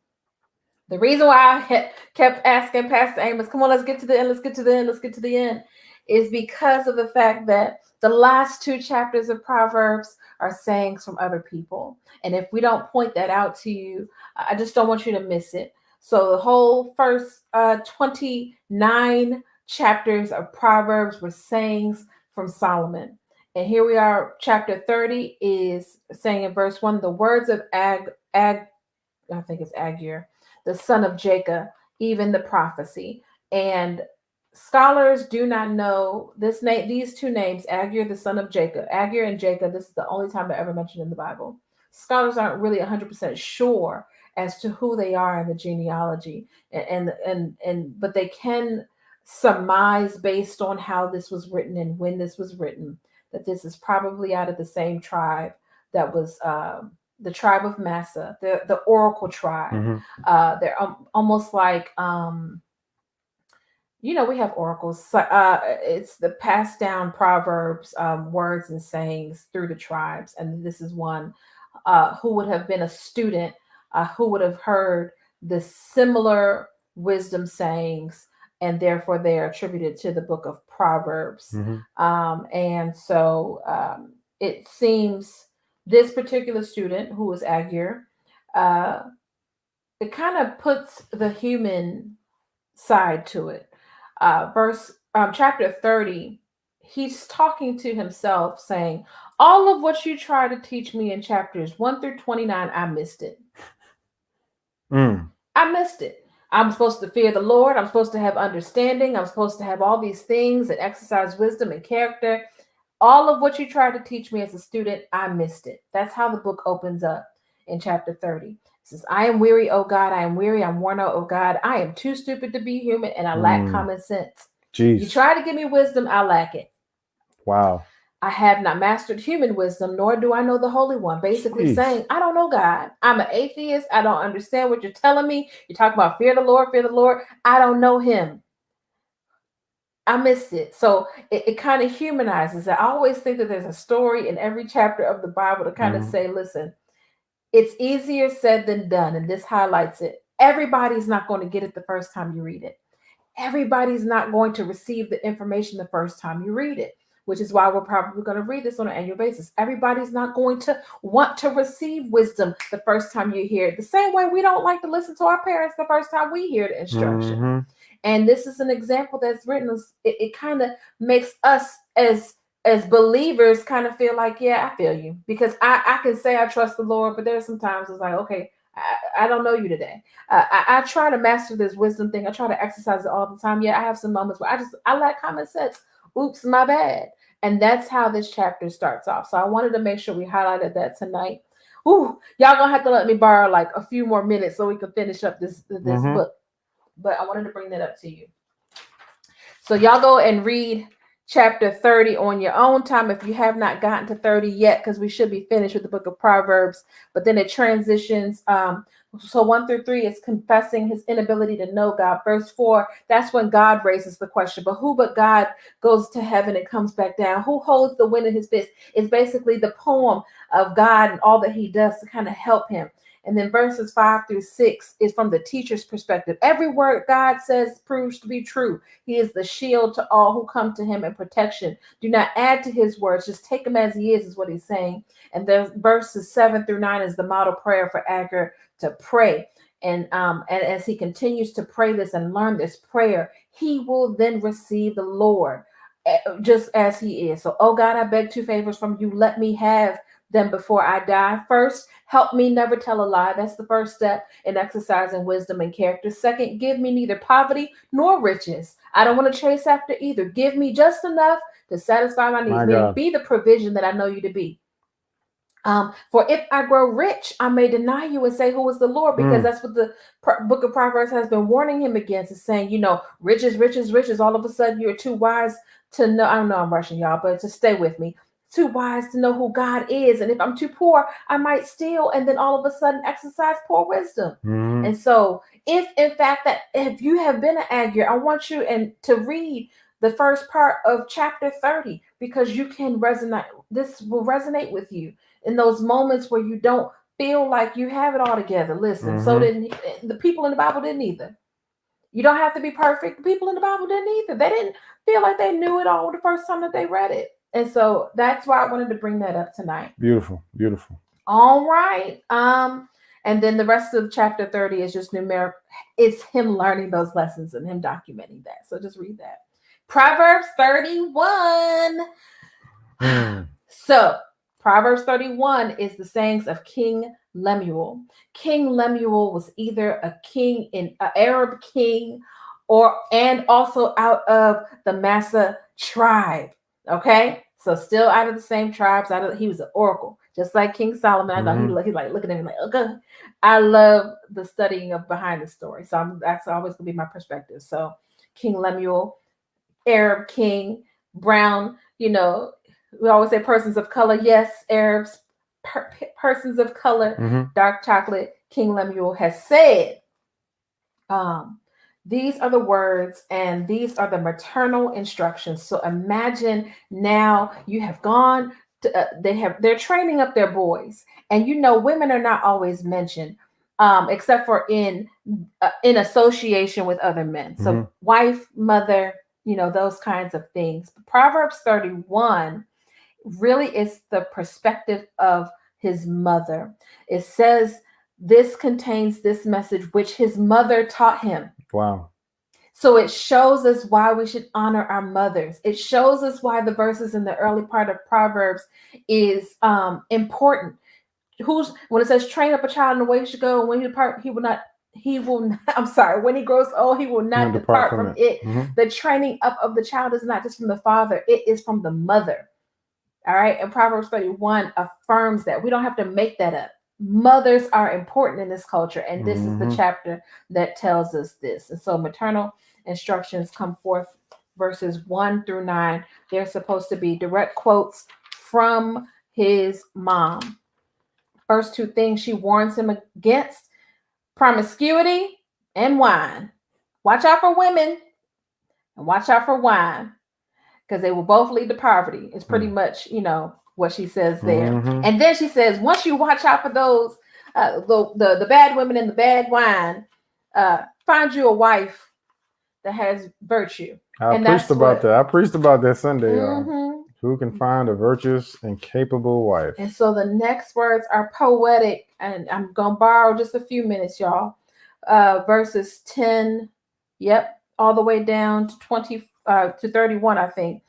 The reason why I kept asking Pastor Amos, come on, let's get to the end, let's get to the end, let's get to the end, is because of the fact that the last two chapters of Proverbs are sayings from other people. And if we don't point that out to you, I just don't want you to miss it. So the whole first 29 chapters of Proverbs were sayings from Solomon. And here we are, chapter 30 is saying in verse 1, the words of I think it's Agur, the son of Jacob, even the prophecy. And scholars do not know this name, these two names, Agur, the son of Jacob. Agur and Jacob, this is the only time they're ever mentioned in the Bible. Scholars aren't really 100% sure as to who they are in the genealogy, but they can surmise based on how this was written and when this was written that this is probably out of the same tribe that was the tribe of Massa, the oracle tribe. They're almost like we have oracles. It's the passed down proverbs, words and sayings through the tribes, and this is one who would have been a student, who would have heard the similar wisdom sayings, and therefore they are attributed to the book of Proverbs. And so it seems this particular student, who was Agur, it kind of puts the human side to it. Chapter 30, he's talking to himself saying, all of what you try to teach me in chapters 1 through 29, I missed it. I missed it. I'm supposed to fear the Lord. I'm supposed to have understanding. I'm supposed to have all these things and exercise wisdom and character. All of what you tried to teach me as a student, I missed it. That's how the book opens up in chapter 30. It says, I am weary, oh God, I am weary, I'm worn out, oh God. I am too stupid to be human, and I lack common sense. Jeez. You try to give me wisdom, I lack it. Wow. I have not mastered human wisdom, nor do I know the Holy One. Basically saying, I don't know God. I'm an atheist. I don't understand what you're telling me. You're talking about fear the Lord, fear the Lord. I don't know him. I missed it. So it kind of humanizes it. I always think that there's a story in every chapter of the Bible to kind of say, listen, it's easier said than done. And this highlights it. Everybody's not going to get it the first time you read it. Everybody's not going to receive the information the first time you read it, which is why we're probably going to read this on an annual basis. Everybody's not going to want to receive wisdom the first time you hear it. The same way we don't like to listen to our parents the first time we hear the instruction. And this is an example that's written. It kind of makes us as believers kind of feel like, yeah, I feel you. Because I can say I trust the Lord, but there's some times it's like, okay, I don't know you today. I try to master this wisdom thing. I try to exercise it all the time. Yeah, I have some moments where I lack common sense. Oops, my bad. And that's how this chapter starts off. So I wanted to make sure we highlighted that tonight. Ooh, y'all gonna have to let me borrow like a few more minutes so we can finish up this book. But I wanted to bring that up to you. So y'all go and read chapter 30 on your own time if you have not gotten to 30 yet, because we should be finished with the book of Proverbs. But then it transitions. So 1 through 3 is confessing his inability to know God. Verse 4, that's when God raises the question. But who but God goes to heaven and comes back down? Who holds the wind in his fist? It's basically the poem of God and all that he does to kind of help him. And then verses 5 through 6 is from the teacher's perspective. Every word God says proves to be true. He is the shield to all who come to him and protection. Do not add to his words. Just take him as he is what he's saying. And then verses 7 through 9 is the model prayer for Agur to pray. And as he continues to pray this and learn this prayer, he will then receive the Lord just as he is. So, oh God, I beg 2 favors from you. Let me have them before I die. First, help me never tell a lie. That's the first step in exercising wisdom and character. Second, give me neither poverty nor riches. I don't want to chase after either. Give me just enough to satisfy my needs. Be the provision that I know you to be. For if I grow rich, I may deny you and say, who is the Lord? Because that's what the book of Proverbs has been warning him against. Is saying, riches, riches, riches. All of a sudden, you're too wise to know. I don't know, I'm rushing y'all, but to stay with me. Too wise to know who God is. And if I'm too poor, I might steal and then all of a sudden exercise poor wisdom. And so if in fact that if you have been an Agur, I want you to read the first part of chapter 30, because you can resonate. This will resonate with you in those moments where you don't feel like you have it all together. Listen, so didn't the people in the Bible didn't either. You don't have to be perfect. The people in the Bible didn't either. They didn't feel like they knew it all the first time that they read it. And so that's why I wanted to bring that up tonight. Beautiful, beautiful. All right. And then the rest of chapter 30 is just numeric. It's him learning those lessons and him documenting that. So just read that. Proverbs 31. So Proverbs 31 is the sayings of King Lemuel. King Lemuel was either a king in an Arab king and also out of the Massa tribe. Okay, so still out of the same tribes. He was an oracle, just like King Solomon. I know he's like looking at him like, okay. I love the studying of behind the story, so that's always gonna be my perspective. So King Lemuel, Arab king, brown. We always say persons of color. Yes, Arabs, persons of color, dark chocolate. King Lemuel has said, these are the words and these are the maternal instructions. So imagine now you have gone to, they're training up their boys, and women are not always mentioned, except for in association with other men. So wife, mother, those kinds of things. Proverbs 31 really is the perspective of his mother. It says this contains this message which his mother taught him. Wow. So it shows us why we should honor our mothers. It shows us why the verses in the early part of Proverbs is important. Who's when it says train up a child in the way he should go, and when he depart, he will not, I'm sorry, when he grows old, he will not depart from it. Mm-hmm. The training up of the child is not just from the father, it is from the mother. All right. And Proverbs 31 affirms that we don't have to make that up. Mothers are important in this culture, and this is the chapter that tells us this. And so maternal instructions come forth, verses 1 through 9. They're supposed to be direct quotes from his mom. First two things she warns him against: promiscuity and wine. Watch out for women and watch out for wine, because they will both lead to poverty. It's pretty much, what she says there. And then she says, once you watch out for those, the bad women and the bad wine, find you a wife that has virtue. I preached about that Sunday, y'all. Who can find a virtuous and capable wife? And so the next words are poetic, and I'm going to borrow just a few minutes, y'all. Verses 10, all the way down to 20 to 31, I think.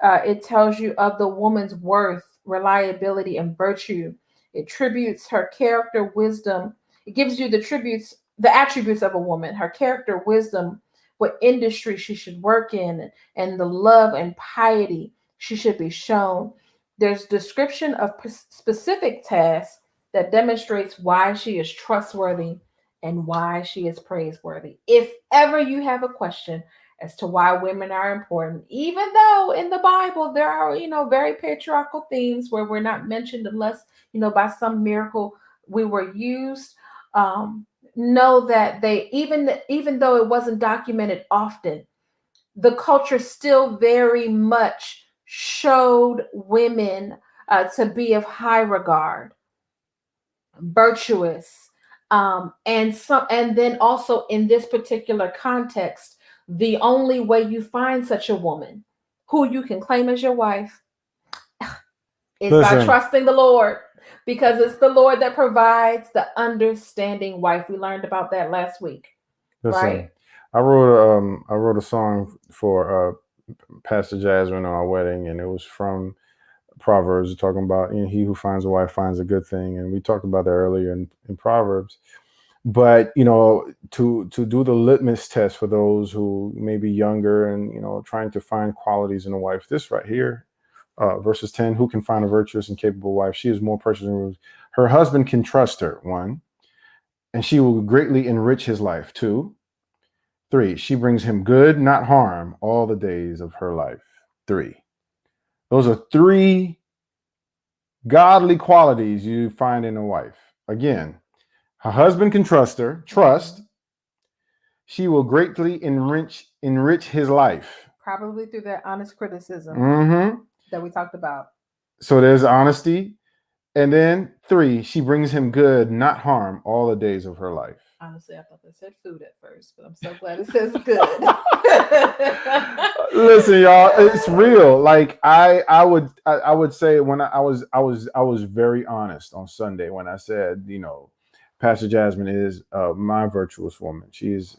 It tells you of the woman's worth, reliability, and virtue. It tributes her character, wisdom. It gives you the attributes of a woman: her character, wisdom, what industry she should work in, and the love and piety she should be shown. There's description of specific tasks that demonstrates why she is trustworthy and why she is praiseworthy. If ever you have a question as to why women are important, even though in the Bible there are, very patriarchal themes where we're not mentioned unless, by some miracle we were used. Know that they, even though it wasn't documented often, the culture still very much showed women to be of high regard, virtuous, and then also in this particular context, the only way you find such a woman who you can claim as your wife is by trusting the Lord, because it's the Lord that provides the understanding wife. We learned about that last week. Right? I wrote a song for Pastor Jasmine on our wedding, and it was from Proverbs, talking about, he who finds a wife finds a good thing, and we talked about that earlier in Proverbs. But to do the litmus test for those who may be younger and trying to find qualities in a wife, this right here, verses 10: who can find a virtuous and capable wife? She is more precious than rubies. Her husband can trust her. 1, and she will greatly enrich his life. 2, 3, she brings him good, not harm, all the days of her life. 3. Those are 3 godly qualities you find in a wife. Again, her husband can trust her. Trust. She will greatly enrich his life. Probably through that honest criticism that we talked about. So there's honesty. And then 3, she brings him good, not harm, all the days of her life. Honestly, I thought they said food at first, but I'm so glad it says good. Listen, y'all, it's real. Like I would say, when I was very honest on Sunday when I said, Pastor Jasmine is my virtuous woman. She's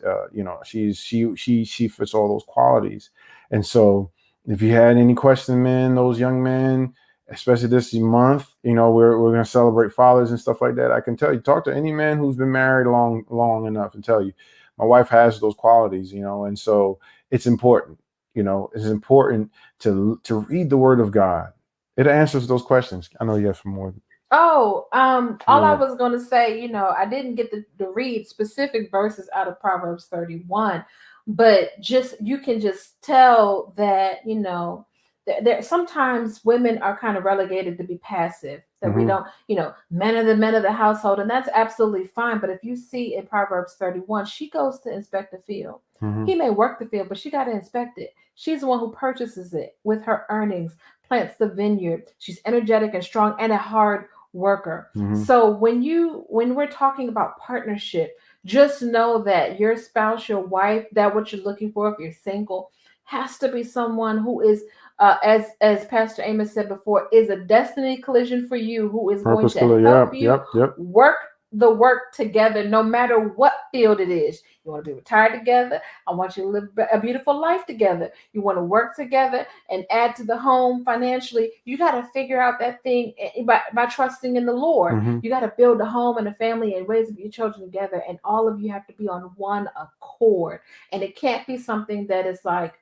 she fits all those qualities. And so if you had any question, men, those young men, especially this month, we're going to celebrate fathers and stuff like that. I can tell you, talk to any man who's been married long enough and tell you, my wife has those qualities, and so it's important, it's important to read the word of God. It answers those questions. I know you have some more. All I was going to say, I didn't get to read specific verses out of Proverbs 31, but you can just tell that, there sometimes women are kind of relegated to be passive, that we don't, men are the household, and that's absolutely fine. But if you see in Proverbs 31, she goes to inspect the field. He may work the field, but she got to inspect it. She's the one who purchases it with her earnings, plants the vineyard. She's energetic and strong and a hard worker. So when we're talking about partnership, just know that your spouse, your wife, that what you're looking for, if you're single, has to be someone who is, as Pastor Amos said before, is a destiny collision for you, who is going to help you work the work together, no matter what field it is. You want to be retired together. I want you to live a beautiful life together. You want to work together and add to the home financially. You got to figure out that thing by trusting in the Lord. Mhm. You got to build a home and a family and raise up your children together. And all of you have to be on one accord. And it can't be something that is like,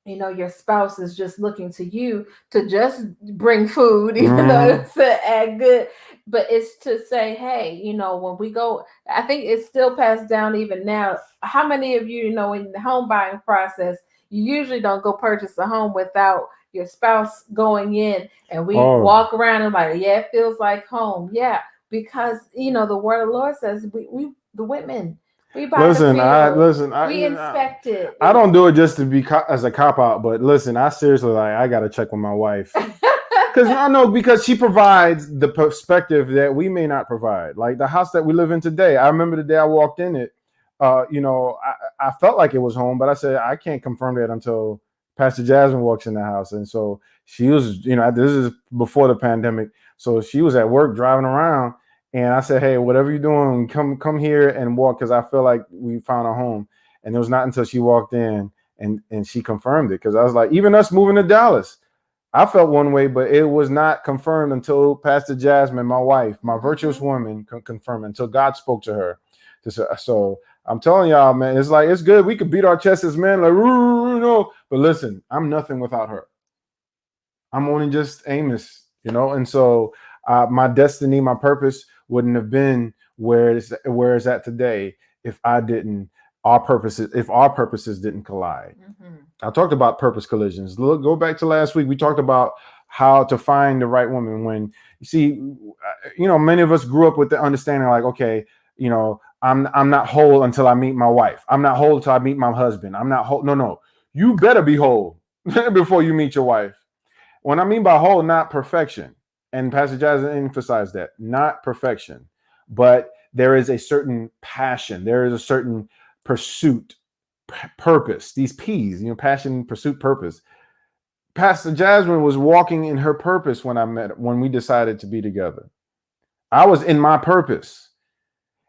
your spouse is just looking to you to just bring food, even though Mhm. it's to act good. But it's to say, hey, when we go, I think it's still passed down even now. How many of you, in the home buying process, you usually don't go purchase a home without your spouse going in, and we Oh, walk around and like, yeah, it feels like home. Yeah, because the word of the Lord says we the women, we buy the listen, field, we I inspect it. I don't do it just to be as a cop out, but listen, I seriously like I got to check with my wife. Because I know, because she provides the perspective that we may not provide. Like the house that we live in today. I remember the day I walked in it. I felt like it was home, but I said I can't confirm that until Pastor Jasmine walks in the house. And so she was, this is before the pandemic. So she was at work driving around, and I said, "Hey, whatever you're doing, come here and walk, because I feel like we found a home." And it was not until she walked in and she confirmed it, because I was like, even us moving to Dallas, I felt one way, but it was not confirmed until Pastor Jasmine, my wife, my virtuous woman, confirmed, until God spoke to her. So I'm telling y'all, man, it's like, it's good. We could beat our chests as men, like, no. But listen, I'm nothing without her. I'm only just Amos, And so my destiny, my purpose wouldn't have been where it's at today if our purposes didn't collide. I talked about purpose collisions. Look, go back to last week. We talked about how to find the right woman. When you see, many of us grew up with the understanding, like, okay, I'm not whole until I meet my wife. I'm not whole until I meet my husband. I'm not whole. No. You better be whole before you meet your wife. When I mean by whole, not perfection. And Pastor Jazz emphasized that, not perfection, but there is a certain passion. There is a certain pursuit, purpose. These P's, passion, pursuit, purpose. Pastor Jasmine was walking in her purpose when we decided to be together. I was in my purpose.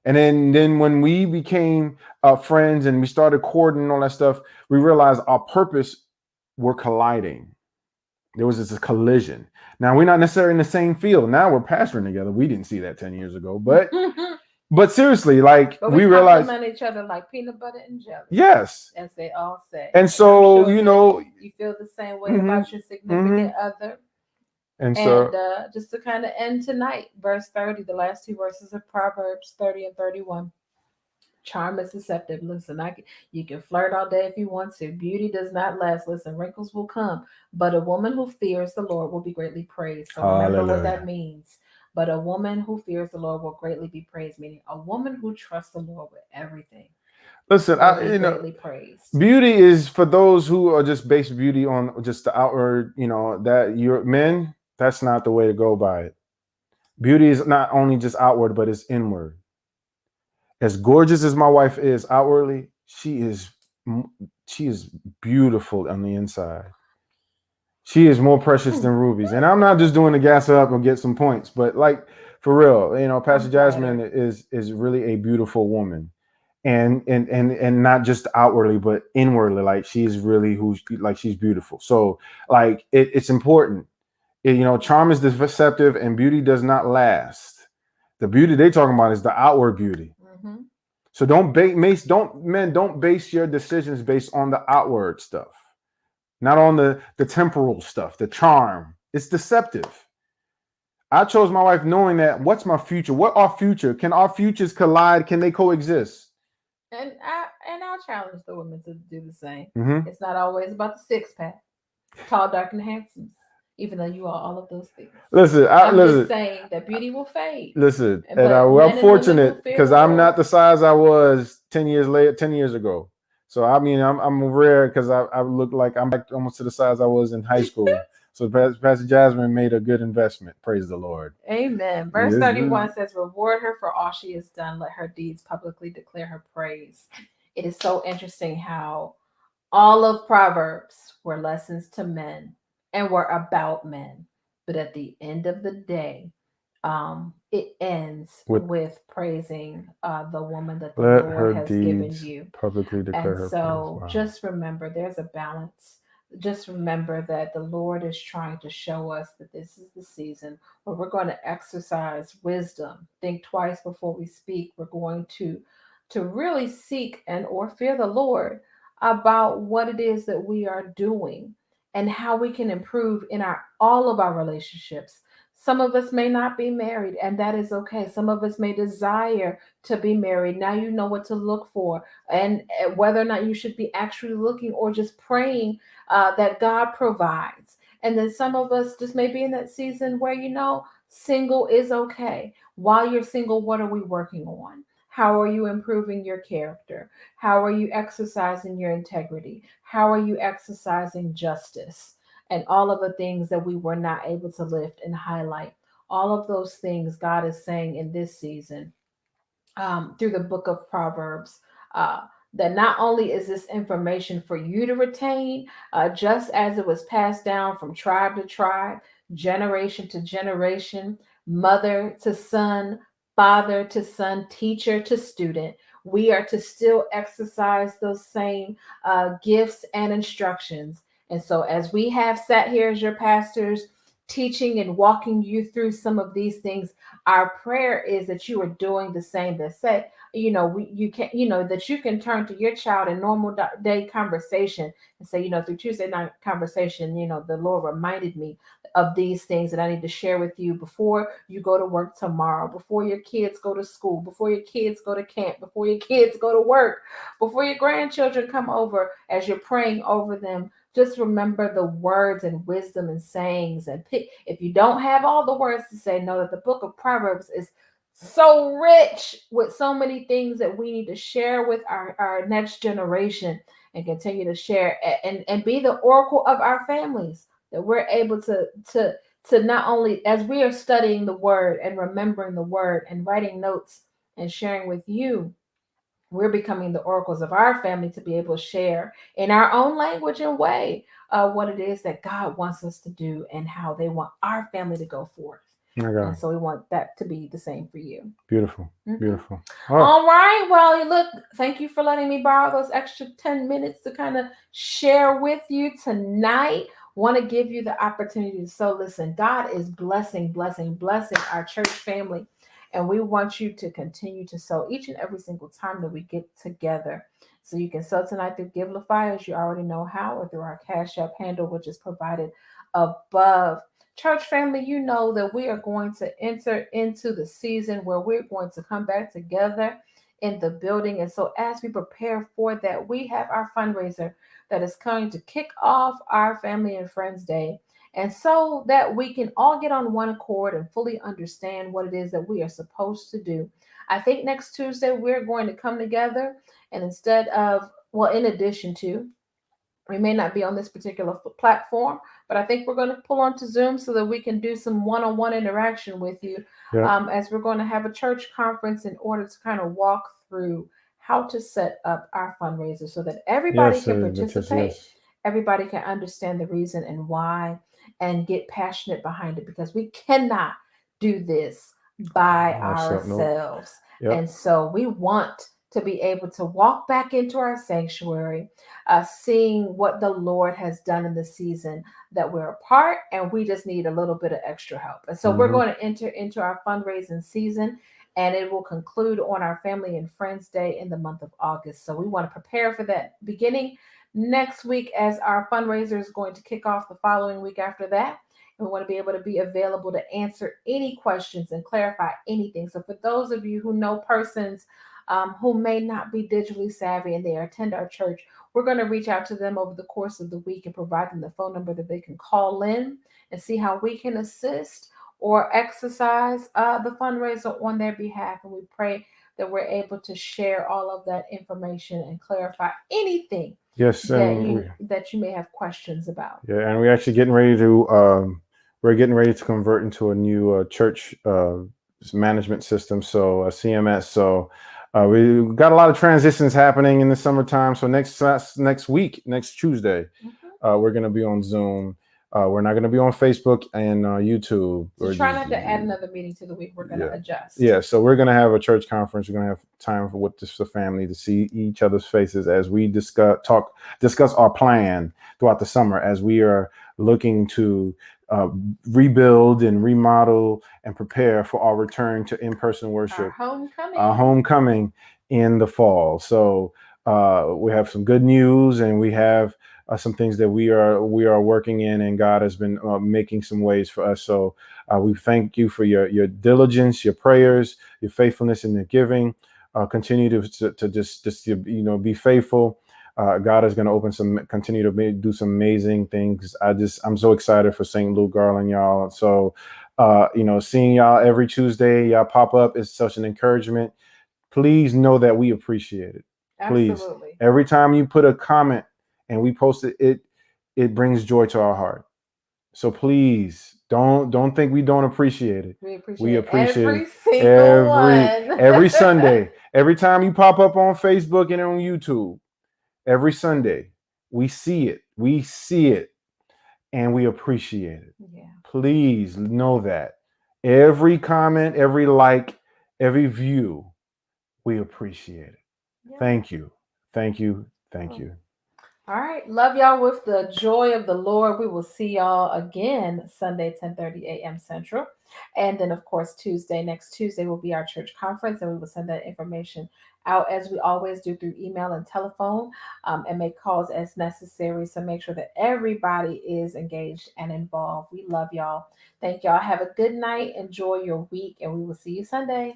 And then when we became friends and we started courting and all that stuff, we realized our purpose were colliding. There was this collision. Now, we're not necessarily in the same field. Now we're pastoring together. We didn't see that 10 years ago. But seriously, like, But we we realized, compliment each other like peanut butter and jelly. yes. As they all say. And so, you feel the same way about your significant other. And And so, just to kind of end tonight, verse 30, the last two verses of Proverbs 30 and 31. Charm is deceptive. Listen, you can flirt all day if you want to. Beauty does not last. Listen, wrinkles will come. But a woman who fears the Lord will be greatly praised. So remember what that means. But a woman who fears the Lord will greatly be praised, meaning a woman who trusts the Lord with everything. Listen, greatly praised. Beauty is for those who are just based beauty on just the outward, that you're men, that's not the way to go by it. Beauty is not only just outward, but it's inward. As gorgeous as my wife is outwardly, she is beautiful on the inside. She is more precious than rubies. And I'm not just doing the gas up and get some points, but like, for real, Pastor Jasmine is really a beautiful woman. And not just outwardly, but inwardly, like she's really she's beautiful. So like it's important. Charm is deceptive and beauty does not last. The beauty they're talking about is the outward beauty. So don't base your decisions based on the outward stuff, not on the temporal stuff, the charm. It's deceptive. I chose my wife knowing that what's my future? What our future? Can our futures collide? Can they coexist? And I'll challenge the women to do the same. Mm-hmm. It's not always about the six pack, tall, dark, and handsome. Even though you are all of those things. Listen, I'm just saying that beauty will fade. Listen, and I'm fortunate because I'm not the size I was 10 years ago. So I mean, I'm rare because I look like I'm back almost to the size I was in high school. So Pastor Jasmine made a good investment. Praise the Lord. Amen. Verse 31 says, "Reward her for all she has done. Let her deeds publicly declare her praise." It is so interesting how all of Proverbs were lessons to men and were about men. But at the end of the day, it ends with praising the woman that the let Lord her has given deeds you. publicly declare And her praise. so Wow. just remember there's a balance. Just remember that the Lord is trying to show us that this is the season where we're going to exercise wisdom. Think twice before we speak. We're going to really seek and or fear the Lord about what it is that we are doing and how we can improve in our all of our relationships. Some of us may not be married, and that is okay. Some of us may desire to be married. Now you know what to look for, and whether or not you should be actually looking or just praying that God provides. And then some of us just may be in that season where, single is okay. While you're single, what are we working on? How are you improving your character? How are you exercising your integrity? How are you exercising justice? And all of the things that we were not able to lift and highlight. All of those things God is saying in this season through the book of Proverbs. Uh, that not only is this information for you to retain, just as it was passed down from tribe to tribe, generation to generation, mother to son, father to son, teacher to student, we are to still exercise those same gifts and instructions. And so, as we have sat here as your pastors, teaching and walking you through some of these things, our prayer is that you are doing the same. That say, you can, that you can turn to your child in normal day conversation and say, through Tuesday night conversation, the Lord reminded me of these things that I need to share with you before you go to work tomorrow, before your kids go to school, before your kids go to camp, before your kids go to work, before your grandchildren come over. As you're praying over them, just remember the words and wisdom and sayings, and pick. If you don't have all the words to say, know that the book of Proverbs is so rich with so many things that we need to share with our next generation and continue to share and be the oracle of our families, that we're able to not only, as we are studying the word and remembering the word and writing notes and sharing with you, we're becoming the oracles of our family to be able to share in our own language and way what it is that God wants us to do and how they want our family to go forth. My And God. so we want that to be the same for you. Beautiful. Mhm. Beautiful. Oh, All right. Well, look, thank you for letting me borrow those extra 10 minutes to kind of share with you tonight. Want to give you the opportunity to so listen. God is blessing our church family. And we want you to continue to sow each and every single time that we get together. So you can sow tonight through Givelify, as you already know how, or through our Cash App handle, which is provided above. Church family, you know that we are going to enter into the season where we're going to come back together in the building. And so, as we prepare for that, we have our fundraiser that is going to kick off our Family and Friends Day. And so that we can all get on one accord and fully understand what it is that we are supposed to do. I think next Tuesday we're going to come together, and instead of, well, in addition to, we may not be on this particular platform, but I think we're going to pull onto Zoom so that we can do some one-on-one interaction with you, yeah. as we're going to have a church conference in order to kind of walk through how to set up our fundraiser so that everybody Yes, can yes, participate, yes. everybody can understand the reason and why, and get passionate behind it, because we cannot do this by Nope. ourselves. Yep. And so we want to be able to walk back into our sanctuary, seeing what the Lord has done in the season that we're a part, and we just need a little bit of extra help. And so we're Mm-hmm. going to enter into our fundraising season, and it will conclude on our Family and Friends Day in the month of August. So we want to prepare for that beginning next week, as our fundraiser is going to kick off the following week after that. And we want to be able to be available to answer any questions and clarify anything. So for those of you who know persons who may not be digitally savvy and they attend our church, we're going to reach out to them over the course of the week and provide them the phone number that they can call in and see how we can assist or exercise the fundraiser on their behalf. And we pray that we're able to share all of that information and clarify anything Yes, and that you may have questions about. yeah, and we're actually getting ready to we're getting ready to convert into a new church management system, so CMS. So we got a lot of transitions happening in the summertime. So next week, next Tuesday, Mhm. we're going to be on Zoom. We're not going to be on Facebook and YouTube. So We're try just, not to add another meeting to the week. We're going to yeah. adjust. Yeah, so we're going to have a church conference. We're going to have time for with the family to see each other's faces as we discuss our plan throughout the summer as we are looking to rebuild and remodel and prepare for our return to in-person worship, Our homecoming in the fall. So we have some good news, and we have some things that we are working in, and God has been making some ways for us. So we thank you for your diligence, your prayers, your faithfulness in the giving. Continue to just be faithful. God is going to continue to do some amazing things. I'm so excited for St. Luke Garland, y'all. So seeing y'all every Tuesday, y'all pop up is such an encouragement. Please know that we appreciate it. Please, Absolutely. every time you put a comment and we post it brings joy to our heart. So please don't think we don't appreciate it. We appreciate every single one. every Sunday. Every time you pop up on Facebook and on YouTube, every Sunday, we see it. We see it, and we appreciate it. Yeah. Please know that. Every comment, every like, every view, we appreciate it. Yeah. Thank you. Thank you. Thank you. All right. Love y'all with the joy of the Lord. We will see y'all again Sunday, 10:30 a.m. Central. And then, of course, next Tuesday will be our church conference, and we will send that information out as we always do through email and telephone, and make calls as necessary. So make sure that everybody is engaged and involved. We love y'all. Thank y'all. Have a good night. Enjoy your week, and we will see you Sunday.